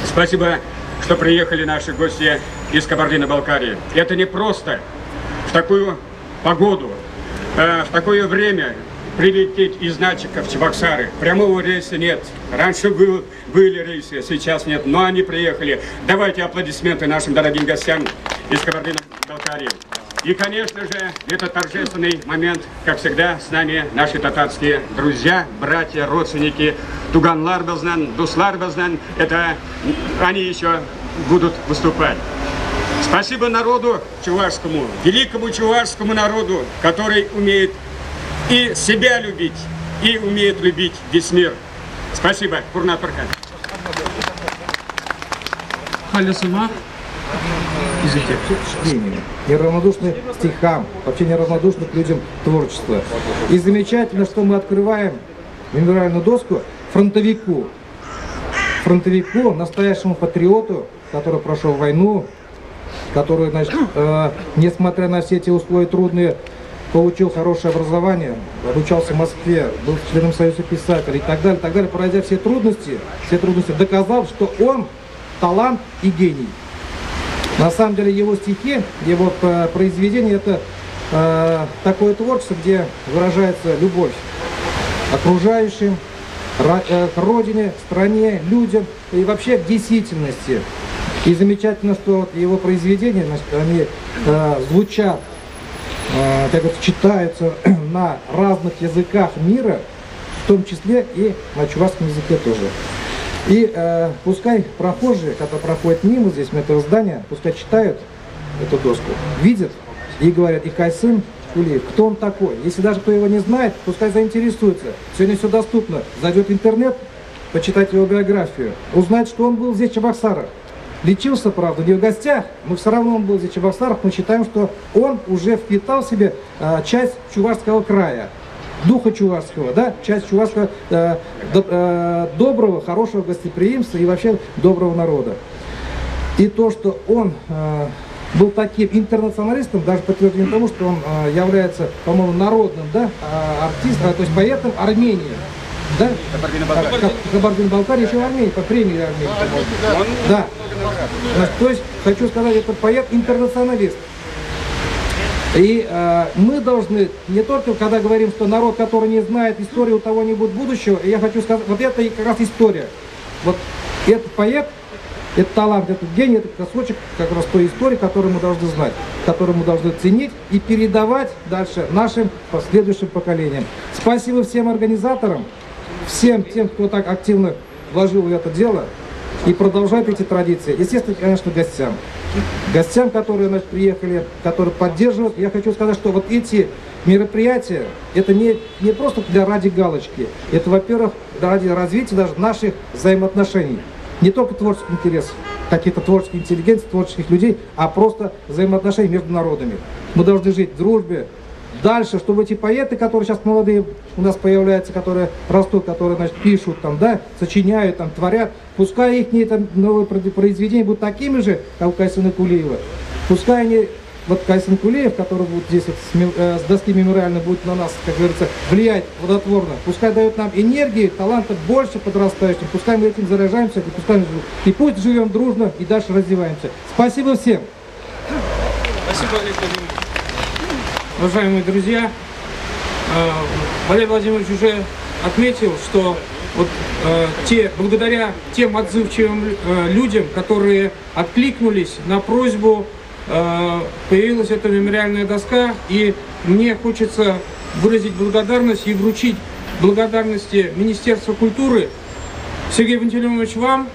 Спасибо, что приехали наши гости из Кабардино-Балкарии. Это не просто в такую погоду, в такое время прилететь из Начика в Чебоксары. Прямого рейса нет. Раньше были рейсы, сейчас нет, но они приехали. Давайте аплодисменты нашим дорогим гостям из Кабардино-Балкарии. И, конечно же, этот торжественный момент, как всегда, с нами наши татарские друзья, братья, родственники Туганлар Базнан, Дуслар Базнан. Это они еще будут выступать. Спасибо народу чувашскому, великому чувашскому народу, который умеет и себя любить, и умеет любить весь мир. Спасибо. Курнат Пархан. Халя Сама. Неравнодушны стихам, вообще неравнодушны к людям творчества. И замечательно, что мы открываем мемориальную доску фронтовику, настоящему патриоту, который прошел войну, который, значит, несмотря на все эти условия трудные, получил хорошее образование, обучался в Москве, был членом Союза писателей и так далее, пройдя все трудности, доказал, что он талант и гений. На самом деле его стихи, его произведения – это такое творчество, где выражается любовь к окружающим, к родине, стране, людям и вообще к действительности. И замечательно, что его произведения, значит, они звучат, как это читаются на разных языках мира, в том числе и на чувашском языке тоже. И пускай прохожие, когда проходят мимо здесь, этого здания, пускай читают эту доску, видят и говорят: и Кайсын Кулиев, кто он такой? Если даже кто его не знает, пускай заинтересуется. Сегодня все доступно. Зайдет в интернет, почитать его биографию, узнать, что он был здесь в Чебоксарах. Лечился, правда, не в гостях, но все равно он был здесь в Чебоксарах. Мы считаем, что он уже впитал в себе часть Чувашского края, духа чувашского, да, часть чувашского доброго, хорошего гостеприимства и вообще доброго народа. И то, что он был таким интернационалистом, даже подтверждение тому, что он является, по-моему, народным, да, артистом, то есть поэтом Армении. Да? Кабардино-Балкария, еще в Армении, по премии Армении. Да. Значит, то есть, хочу сказать, этот поэт интернационалист. И мы должны, не только когда говорим, что народ, который не знает историю, у того не будет будущего, и я хочу сказать, вот это как раз история. Вот этот поэт, этот талант, этот гений, этот кусочек как раз той истории, которую мы должны знать, которую мы должны ценить и передавать дальше нашим последующим поколениям. Спасибо всем организаторам. всем тем, кто так активно вложил в это дело и продолжает эти традиции. Естественно, конечно, гостям. Гостям, которые, значит, приехали, которые поддерживают. Я хочу сказать, что вот эти мероприятия, это не просто ради галочки. Это, во-первых, ради развития даже наших взаимоотношений. Не только творческих интересов, каких-то творческих интеллигенций, творческих людей, а просто взаимоотношений между народами. Мы должны жить в дружбе. Дальше, чтобы эти поэты, которые сейчас молодые у нас появляются, которые растут, которые, значит, пишут, там, да, сочиняют, там, творят, пускай их там, новые произведения будут такими же, как у Кайсена Кулиева. Пускай они, вот Кайсен Кулиев, который будет здесь вот, с доски мемориально будет на нас, как говорится, влиять плодотворно, пускай дает нам энергии, таланта больше подрастающим, пускай мы этим заряжаемся, и пусть живем дружно и дальше развиваемся. Спасибо всем! Спасибо, Олег Владимирович. Уважаемые друзья, Валерий Владимирович уже отметил, что вот, благодаря тем отзывчивым людям, которые откликнулись на просьбу, появилась эта мемориальная доска, и мне хочется выразить благодарность и вручить благодарности Министерству культуры. Сергей Пантелеймонович, вам,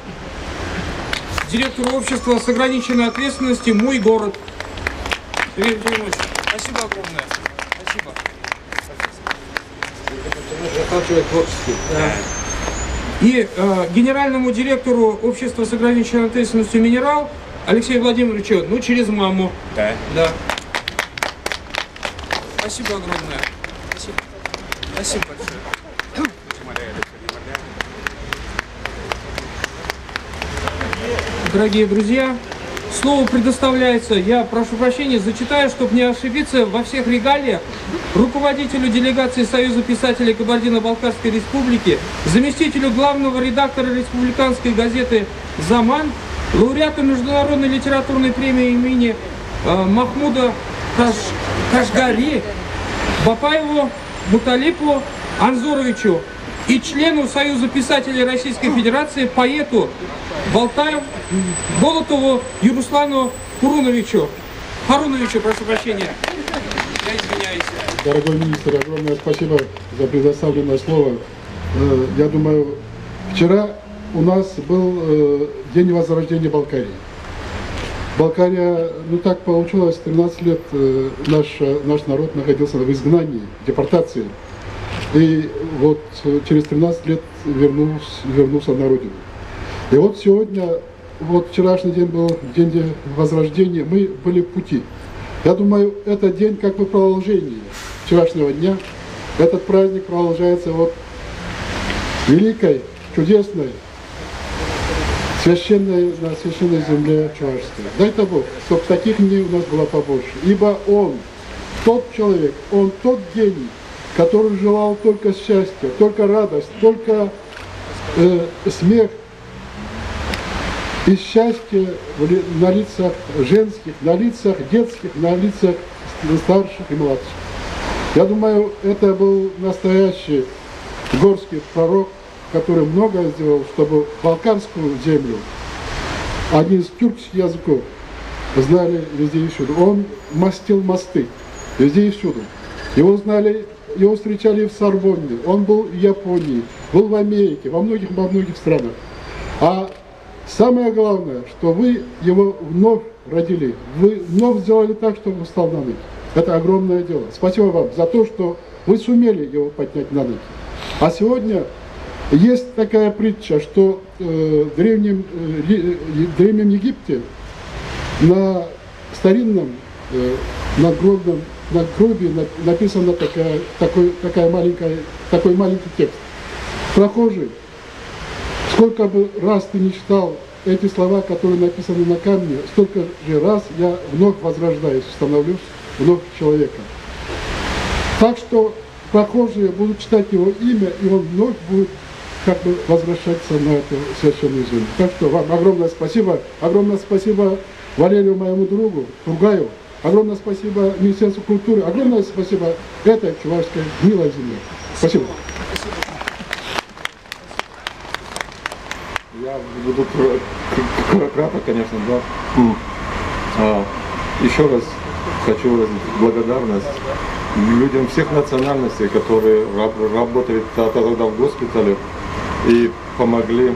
директору общества с ограниченной ответственностью «Мой город». Сергей Пантелеймонович, спасибо огромное. Спасибо. И генеральному директору общества с ограниченной ответственностью «Минерал» Алексею Владимировичу, ну, через маму. Да. Да. Спасибо огромное. Спасибо. Спасибо большое. Дорогие друзья, слово предоставляется, я прошу прощения, зачитаю, чтобы не ошибиться, во всех регалиях, руководителю делегации Союза писателей Кабардино-Балкарской республики, заместителю главного редактора республиканской газеты «Заман», лауреату международной литературной премии имени Махмуда Кашгари, Бапаеву Муталипу Анзоровичу и члену Союза писателей Российской Федерации, поэту Болотову Яруслану Харуновичу, прошу прощения. Я извиняюсь. Дорогой министр, огромное спасибо за предоставленное слово. Я думаю, вчера у нас был день возрождения Балкарии. Балкария, ну так получилось, 13 лет наш народ находился в изгнании, депортации. И вот через 13 лет вернулся на родину. И вот сегодня, вот вчерашний день был день возрождения, мы были в пути. Я думаю, этот день как бы продолжение вчерашнего дня. Этот праздник продолжается вот великой, чудесной, священной, на священной земле Чувашской. Дай-то Бог, чтобы таких дней у нас было побольше. Ибо он, тот человек, он тот гений, который желал только счастья, только радость, только смех и счастье на лицах женских, на лицах детских, на лицах старших и младших. Я думаю, это был настоящий горский пророк, который многое сделал, чтобы балканскую землю, один из тюркских языков, знали везде и всюду. Он мастил мосты везде и всюду. Его знали, его встречали в Сорбонне, он был в Японии, был в Америке, во многих странах. А самое главное, что вы его вновь родили, вы вновь сделали так, чтобы он встал на ноги. Это огромное дело. Спасибо вам за то, что вы сумели его поднять на ноги. А сегодня есть такая притча, что в Древнем Египте на старинном надгробии написано такой маленький текст. Прохожий, сколько бы раз ты не читал эти слова, которые написаны на камне, столько же раз я вновь возрождаюсь, становлюсь вновь человеком. Так что прохожие будут читать его имя, и он вновь будет как бы возвращаться на эту священную землю. Так что вам огромное спасибо Валерию, моему другу, Тургаеву, огромное спасибо Министерству культуры, огромное спасибо этой чувашской милой земле. Спасибо. Я буду кратко, конечно, да. Еще раз хочу выразить благодарность людям всех национальностей, которые работали тогда в госпитале и помогли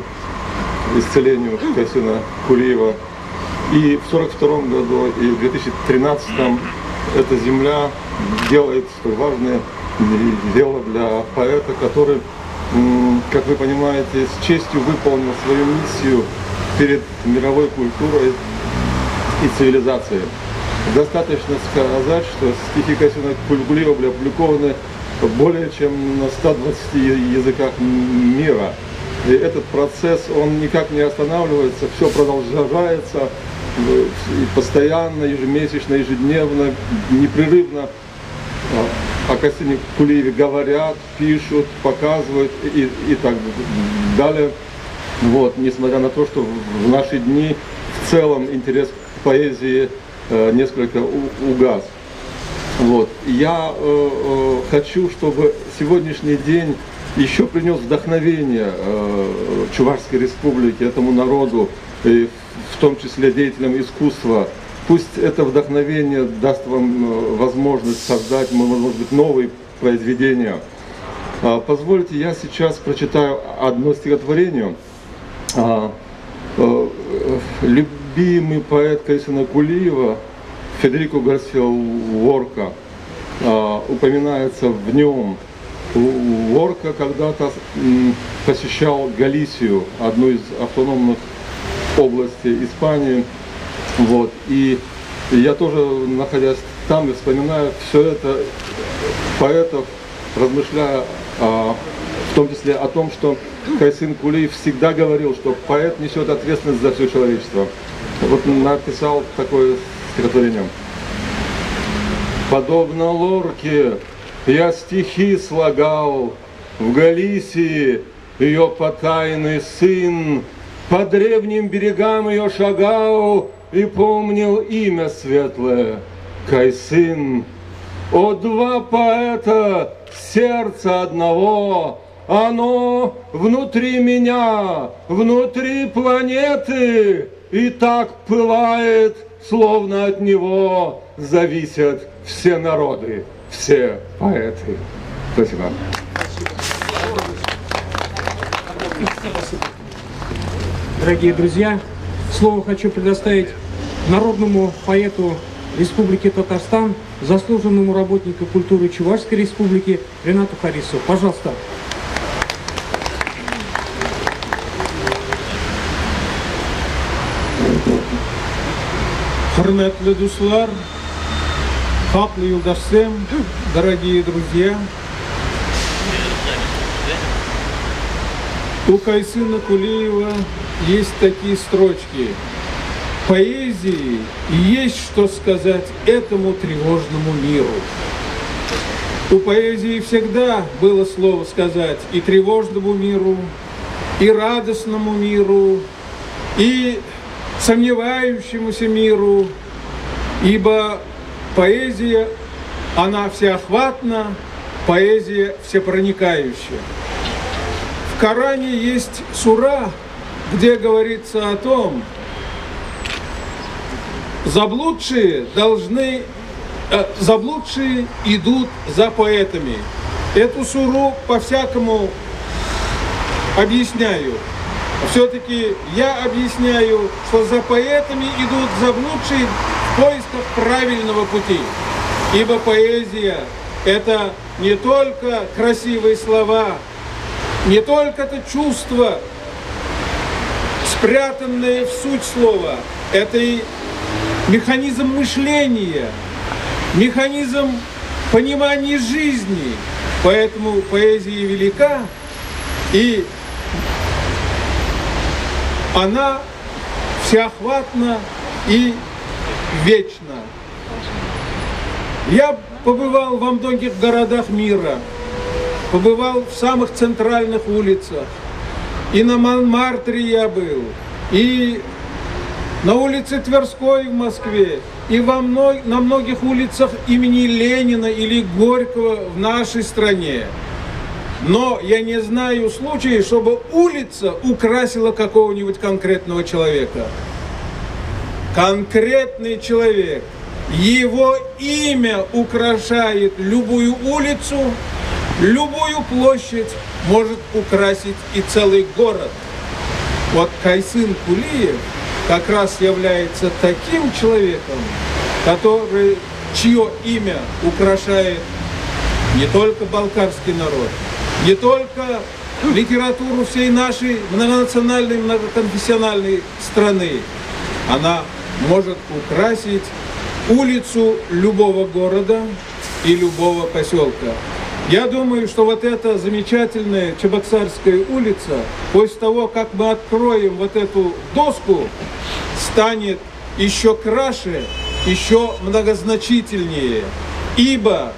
исцелению Кайсына Кулиева. И в 1942 году, и в 2013 эта земля делает столь важное дело для поэта, который, как вы понимаете, с честью выполнил свою миссию перед мировой культурой и цивилизацией. Достаточно сказать, что стихи Кайсына Кулиева были опубликованы более чем на 120 языках мира. И этот процесс, он никак не останавливается, все продолжается и постоянно, ежемесячно, ежедневно, непрерывно о Кайсыне Кулиеве говорят, пишут, показывают и так далее. Вот, несмотря на то, что в наши дни в целом интерес к поэзии несколько угас. Вот. Я хочу, чтобы сегодняшний день еще принес вдохновение Чувашской республике, этому народу, и в том числе деятелям искусства. Пусть это вдохновение даст вам возможность создать, может быть, новые произведения. Позвольте, я сейчас прочитаю одно стихотворение. Любимый поэт Кайсына Кулиева Федерико Гарсиа Лорка упоминается в нем. Лорка когда-то посещал Галисию, одну из автономных областей Испании. Вот. И я тоже, находясь там, и вспоминаю все это поэтов, размышляя в том числе о том, что Кайсын Кулиев всегда говорил, что поэт несет ответственность за все человечество. Вот написал такое стихотворение. Подобно Лорке я стихи слагал, в Галисии ее потайный сын, по древним берегам ее шагал и помнил имя светлое Кайсын. О, два поэта, сердца одного, оно внутри меня, внутри планеты, и так пылает, словно от него зависят все народы, все поэты. Спасибо. Дорогие друзья, слово хочу предоставить народному поэту Республики Татарстан, заслуженному работнику культуры Чувашской Республики Ренату Харисову. Пожалуйста. Hürmetli dostlar, haklı yoldaşlarım, дорогие друзья, у Кайсына Кулиева есть такие строчки. Поэзии есть что сказать этому тревожному миру. У поэзии всегда было слово сказать и тревожному миру, и радостному миру, и сомневающемуся миру, ибо поэзия, она всеохватна, поэзия всепроникающая. В Коране есть сура, где говорится о том, заблудшие идут за поэтами. Эту суру по-всякому объясняю. Все-таки я объясняю, что за поэтами идут заблудшие в поисках правильного пути. Ибо поэзия – это не только красивые слова, не только это чувство, спрятанное в суть слова, это и механизм мышления, механизм понимания жизни. Поэтому поэзия велика, и она всеохватна и вечна. Я побывал во многих городах мира, побывал в самых центральных улицах. И на Монмартре я был, и на улице Тверской в Москве, и на многих улицах имени Ленина или Горького в нашей стране. Но я не знаю случая, чтобы улица украсила какого-нибудь конкретного человека. Конкретный человек, Его имя украшает любую улицу, любую площадь, может украсить и целый город. Вот Кайсын Кулиев как раз является таким человеком, чье имя украшает не только балкарский народ, не только литературу всей нашей многонациональной, многоконфессиональной страны. Она может украсить улицу любого города и любого поселка. Я думаю, что вот эта замечательная Чебоксарская улица, после того, как мы откроем вот эту доску, станет еще краше, еще многозначительнее, ибо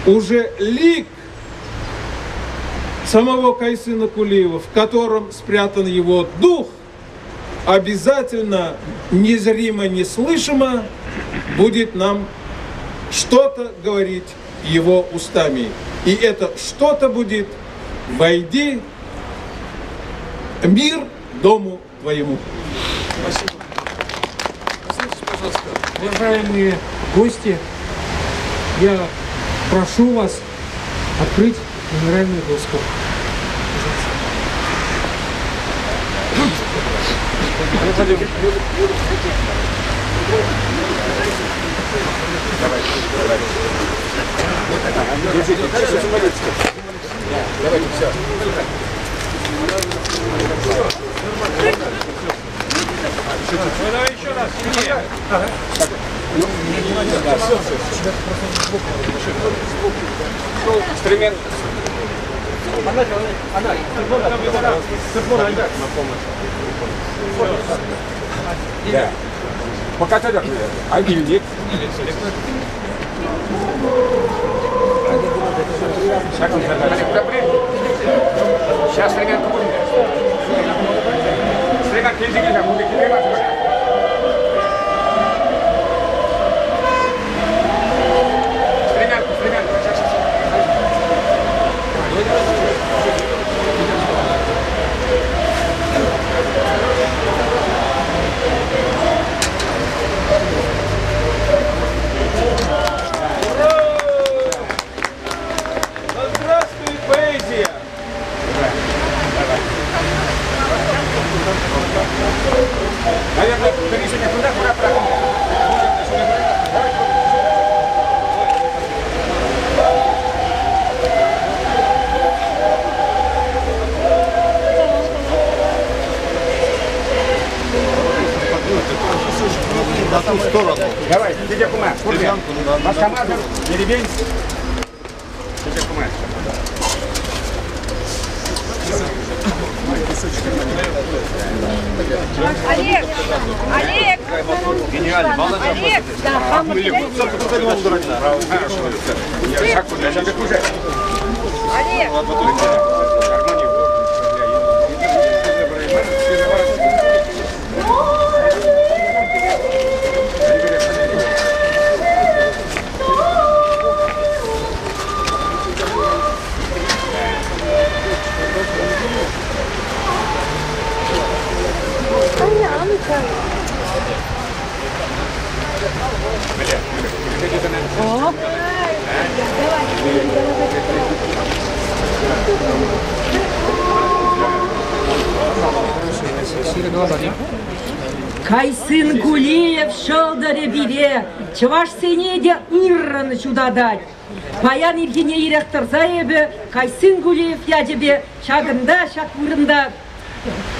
уже лик самого Кайсына Кулиева, в котором спрятан его дух, обязательно незримо, неслышимо будет нам что-то говорить его устами. И это что-то будет: «Войди, мир дому твоему». Спасибо. Послушайте, пожалуйста, уважаемые гости, я прошу вас открыть мемориальную доску. Давайте, все. Давай еще раз. Инструмент. Да. Пока тогда. А дневник? Сейчас стремянка будет. Стремянка языки будет. Стремянка. Здравствуй, поэзия! Наверное, решение куда на ту сторону. Давай, дядя Кума, вас команда, не ребень. Дядя Кума. Олег! Гениально, Олег! Да, Кайсын Кулиев шел до ребире, чаваш сенеде ирраны чудадать. Паян Евгений Иректор заебе, Кайсын Кулиев ядебе, шагында, шакурында.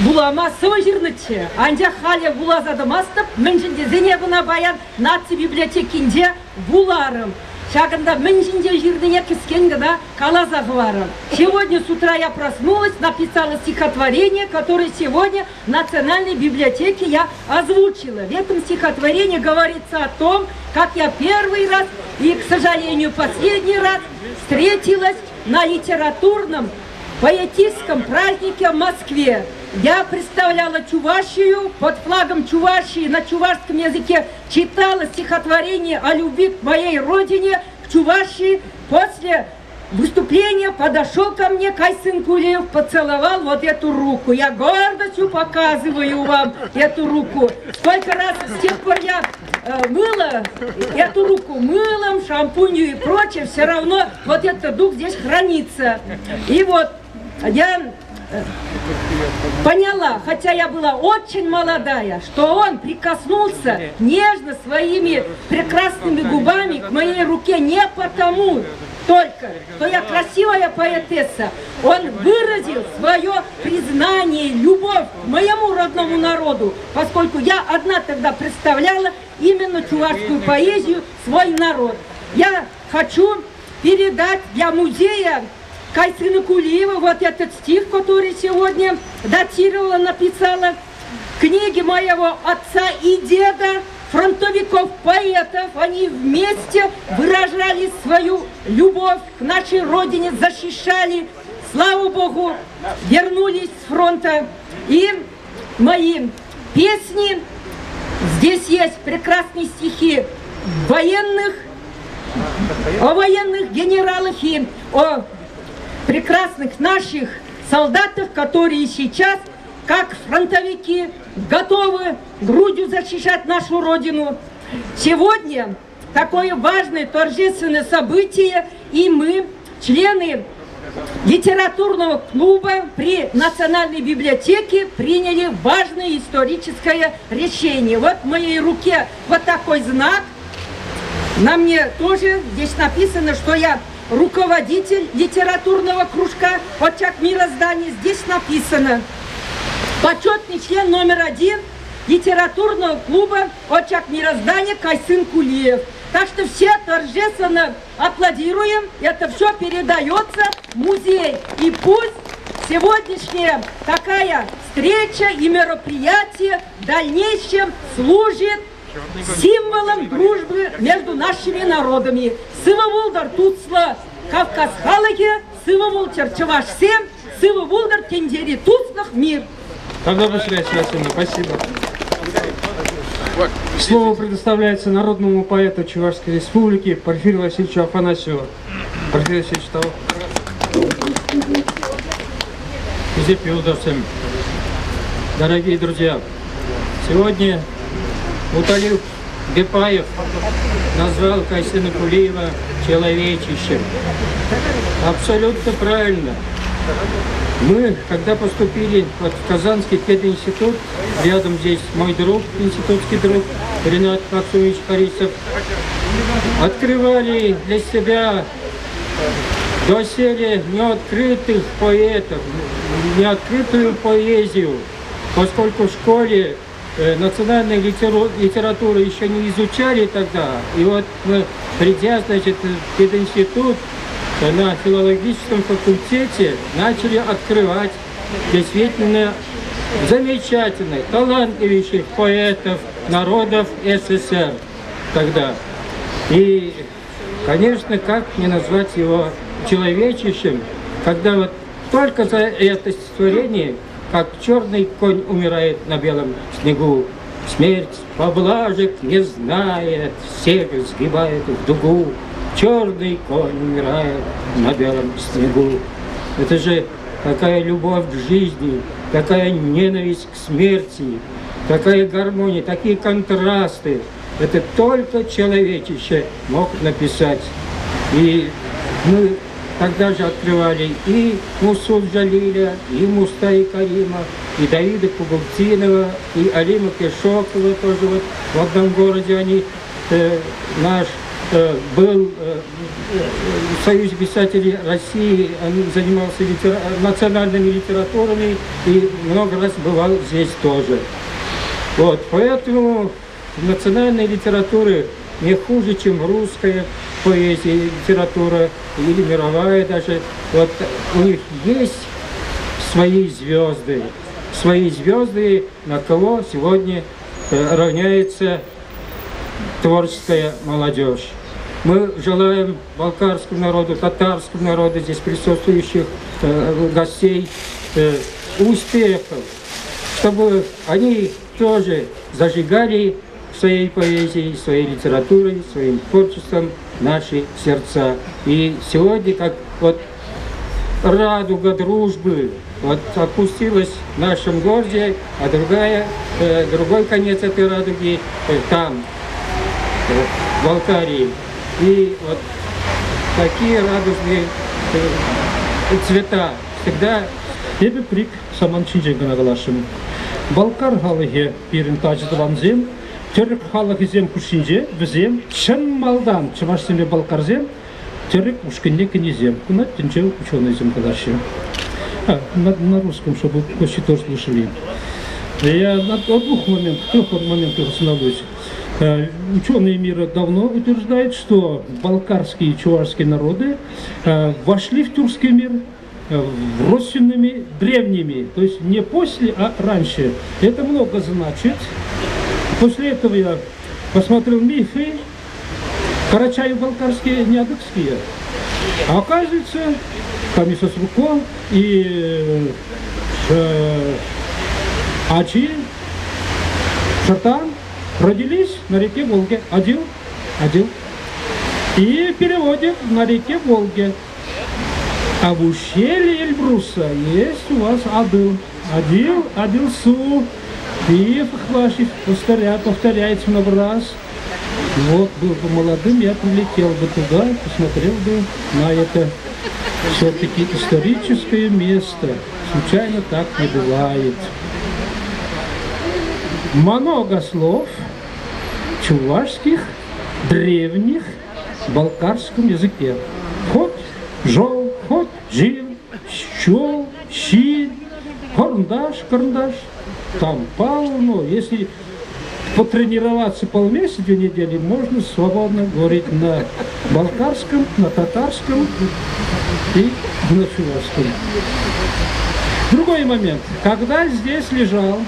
Булама сожирнычы, анжа халя булазады мастып, мінжінде зенебіна баян наци библиотекинде буларым. Шагында мінжінде жирдіне кіскенгі да калазағы барым. Сегодня с утра я проснулась, написала стихотворение, которое сегодня в Национальной библиотеке я озвучила. В этом стихотворении говорится о том, как я первый раз и, к сожалению, последний раз встретилась на литературном поэтическом празднике в Москве. Я представляла Чувашию, под флагом Чувашии на чувашском языке читала стихотворение о любви к моей родине, к Чувашии. После выступления подошел ко мне Кайсын Кулиев, поцеловал вот эту руку. Я гордостью показываю вам эту руку. Сколько раз с тех пор я мыла эту руку мылом, шампунью и прочее, все равно вот этот дух здесь хранится. И вот я поняла, хотя я была очень молодая, что он прикоснулся нежно своими прекрасными губами к моей руке не потому только, что я красивая поэтесса. Он выразил свое признание, любовь к моему родному народу, поскольку я одна тогда представляла именно чувашскую поэзию, свой народ. Я хочу передать для музея Кайсына Кулиева вот этот стих, который сегодня датировала, написала. Книги моего отца и деда, фронтовиков-поэтов, они вместе выражали свою любовь к нашей родине, защищали, слава Богу, вернулись с фронта. И мои песни, здесь есть прекрасные стихи военных, о военных генералах и о прекрасных наших солдатах, которые сейчас, как фронтовики, готовы грудью защищать нашу Родину. Сегодня такое важное торжественное событие, и мы, члены литературного клуба при Национальной библиотеке, приняли важное историческое решение. Вот в моей руке вот такой знак. На мне тоже здесь написано, что я руководитель литературного кружка «Очаг мироздания». Здесь написано: почетный член номер 1 литературного клуба «Очаг мироздания» Кайсын Кулиев. Так что все торжественно аплодируем. Это все передается в музей. И пусть сегодняшняя такая встреча и мероприятие в дальнейшем служит символом дружбы между нашими народами. Сывы-вулдар Туцла Кавказ халыге, сывы-вул Черчевашсе, сывы-вулдар Тендери Туцлах мир. Тогда спасибо. Слово предоставляется народному поэту Чувашской Республики Порфирию Васильевичу Афанасьеву. Порфирий Васильевич, того. Дорогие друзья, сегодня Муталиб Бепаев назвал Кайсына Кулиева человечищем. Абсолютно правильно. Мы, когда поступили в Казанский пединститут, рядом здесь мой друг, институтский друг Ренат Максимович Харисов, открывали для себя доселе неоткрытых поэтов, неоткрытую поэзию, поскольку в школе национальной литературы еще не изучали тогда. И вот мы, придя, значит, в пединститут, на филологическом факультете начали открывать действительно замечательных, талантливейших поэтов народов СССР тогда. И, конечно, как не назвать его человечищем, когда вот только за это стихотворение, как черный конь умирает на белом снегу, смерть поблажек не знает, всех сгибает в дугу. Черный конь умирает на белом снегу. Это же такая любовь к жизни, такая ненависть к смерти, такая гармония, такие контрасты. Это только человечище мог написать. И мы тогда же открывали и Мусу Джалиля, и Мустай Карима, и Давида Кугултинова, и Алима Кешокова тоже вот в одном городе они, наш был в Союзе писателей России, он занимался национальными литературами и много раз бывал здесь тоже. Вот, поэтому национальной литературы не хуже, чем русская поэзия, литература или мировая даже. Вот у них есть свои звезды, на кого сегодня равняется творческая молодежь. Мы желаем балкарскому народу, татарскому народу, здесь присутствующих гостей, успехов, чтобы они тоже зажигали своей поэзией, своей литературой, своим творчеством наши сердца. И сегодня, как вот радуга дружбы вот опустилась в нашем городе, а другой конец этой радуги там, в Балкарии. И вот такие радужные цвета всегда. Ебе прик саман чинженгана галашым. Балкар халыге пирин таждыван зем, түрік халығы зем күшінже, бізем, шын малдан чымашсынбе балкар зем, түрік ушкенне кене зем. Куна тінче ученый зем калашым. На русском, чтобы почти тоже слышали. Я о трех моментах остановлюсь. Ученые мира давно утверждают, что балкарские и чувашские народы вошли в тюркский мир родственными древними, то есть не после, а раньше. Это много значит. После этого я посмотрел мифы, карачаево-балкарские, неадыкские. А оказывается, Камисос Руко и Ачи, Шартан родились на реке Волге. Адил. И переводят на реке Волге. А в ущелье Эльбруса есть у вас Адил. Адил-Су. И Фахвашев повторяется много раз. Вот, был бы молодым, я прилетел бы туда, посмотрел бы на это все-таки историческое место. Случайно так не бывает. Много слов чувашских, древних, в балкарском языке. Хоть жол, хоть жил, щел, щи, карандаш. Там полно. Если потренироваться полмесяца, 2 недели, можно свободно говорить на балкарском, на татарском и на чувашском. Другой момент. Когда здесь лежал,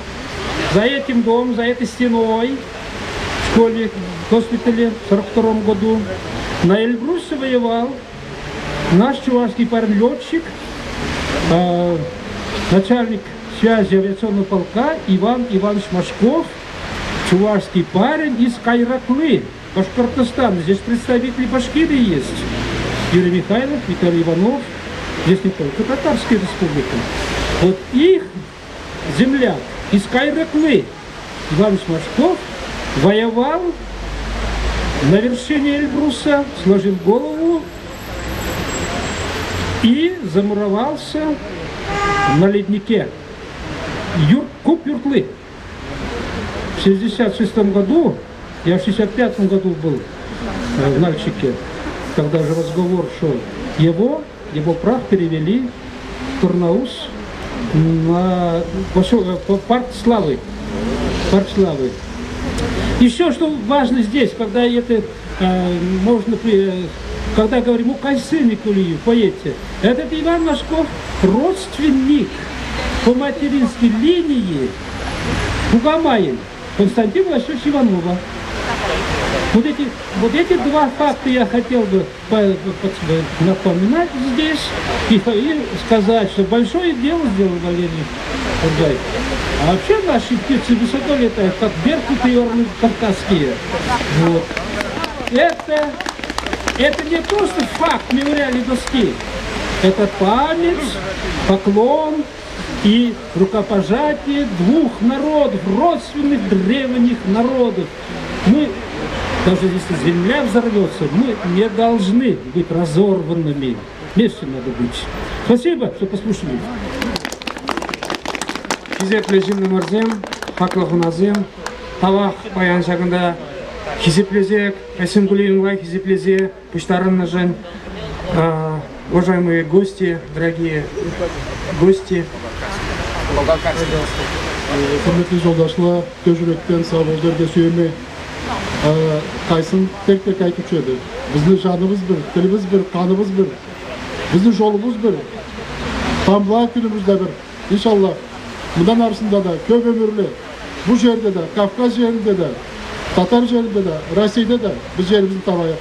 за этим домом, за этой стеной, в школе, в госпитале в 1942 году, на Эльбрусе воевал наш чувашский парень-летчик, начальник связи авиационного полка Иван Иванович Машков, чувашский парень из Кайраклы, Башкортостана. Здесь представители Башкирии есть. Юрий Михайлов, Виталий Иванов. Здесь не только Татарская республика. Вот их земляк из Кайраклы, Иван Машков, воевал на вершине Эльбруса, сложил голову и замуровался на леднике. Куб Юртлы. В 1966 году, я в 1965 году был в Нальчике, когда же разговор шел, его прах перевели в Турнаус на парк славы. Еще что важно здесь, когда это можно, когда говорим о Кайсыне Кулию, поэте, этот Иван Машков родственник по материнской линии Кугамаин Константина Васильевича Иванова. Вот эти два факта я хотел бы напоминать здесь и сказать, что большое дело сделал Валерий Ургаев. А вообще наши птицы высоко летают, как беркуты и орлы кавказские. Вот. Это не просто факт мемориальной доски. Это память, поклон и рукопожатие двух народов, родственных древних народов. Мы, даже если земля взорвется, мы не должны быть разорванными. Вместе надо быть. Спасибо, что послушали. Хизеп режимный морзем, хаклахуназем, тавах паян шагында хизеплезек, Айсенгулиевна хизеплезе, пуштарын нажен. Уважаемые гости, дорогие гости. Құрметті жолдашлар, көз жүректен сабылдырға сүйемей, қайсын тек-тек айтушы еді. Біздің жанымыз бір, тіліміз бір, қанымыз бір, біздің жолымыз бір, тамла күніміз де бір. Иншалла, мұдан арысында да көп өмірлі, бұл жерде де, Кавказ жерінде де, Татар жерінде де, Россияда да біз жерімізді табайық.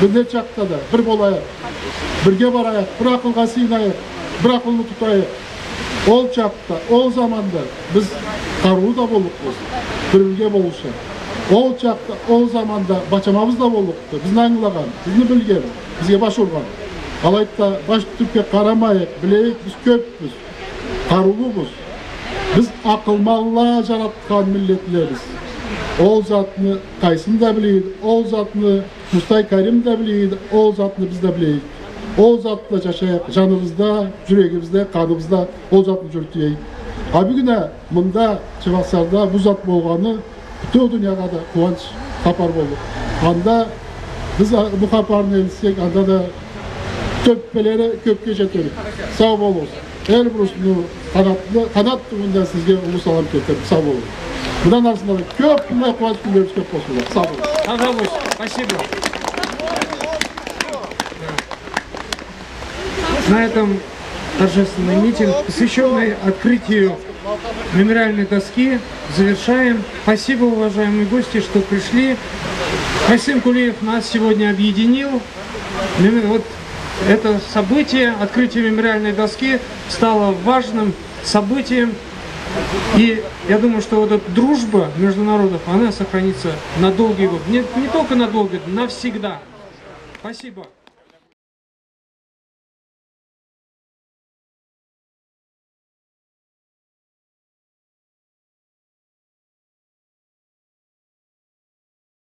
Бір жақта да, бір болайық, бірге барайық, бір ақылға сыйынайық, бір ақылны тұтайық. Ол чақта, ол заманда біз қаруы да болдық, бірге болушы. Ол чақта, ол заманда бачамамыз да болдық, біздің аңылаған, біздің білген, бізге баш ұрған. алайда баш түпке карамайык, билейик, биз көппүз, карулубуз. Biz akılmalla жараткан миллетлербиз. Ол затны кайсын да билейт, ол затны Мустай Карим да билейт, ол затны биз да билейт. Ол затла жашайык, жаныбызда, жүрөгүбүздө, каныбызда ол затны жүртөйт. А бүгүнө мында Чебоксарда бул зат болгону бүтө дүйнөгө да кубанч капар болду. Анда биз бу капарны элсек, анда да төппелери көккө жетелик. Сау болуңуз. Элбрусну канаттуу мында сизге улуу салам кетип, сау болуңуз. Мындан арасында көп мындай кубанч күндөрүбүз көп болсун. Сау болуңуз. Спасибо. На этом торжественный митинг, посвященный открытию мемориальной доски, завершаем. Спасибо, уважаемые гости, что пришли. Кайсым Кулиев нас сегодня объединил. Вот это событие, открытие мемориальной доски, стало важным событием. И я думаю, что вот эта дружба между народов, она сохранится на долгие годы. Не только на долгие годы, навсегда. Спасибо.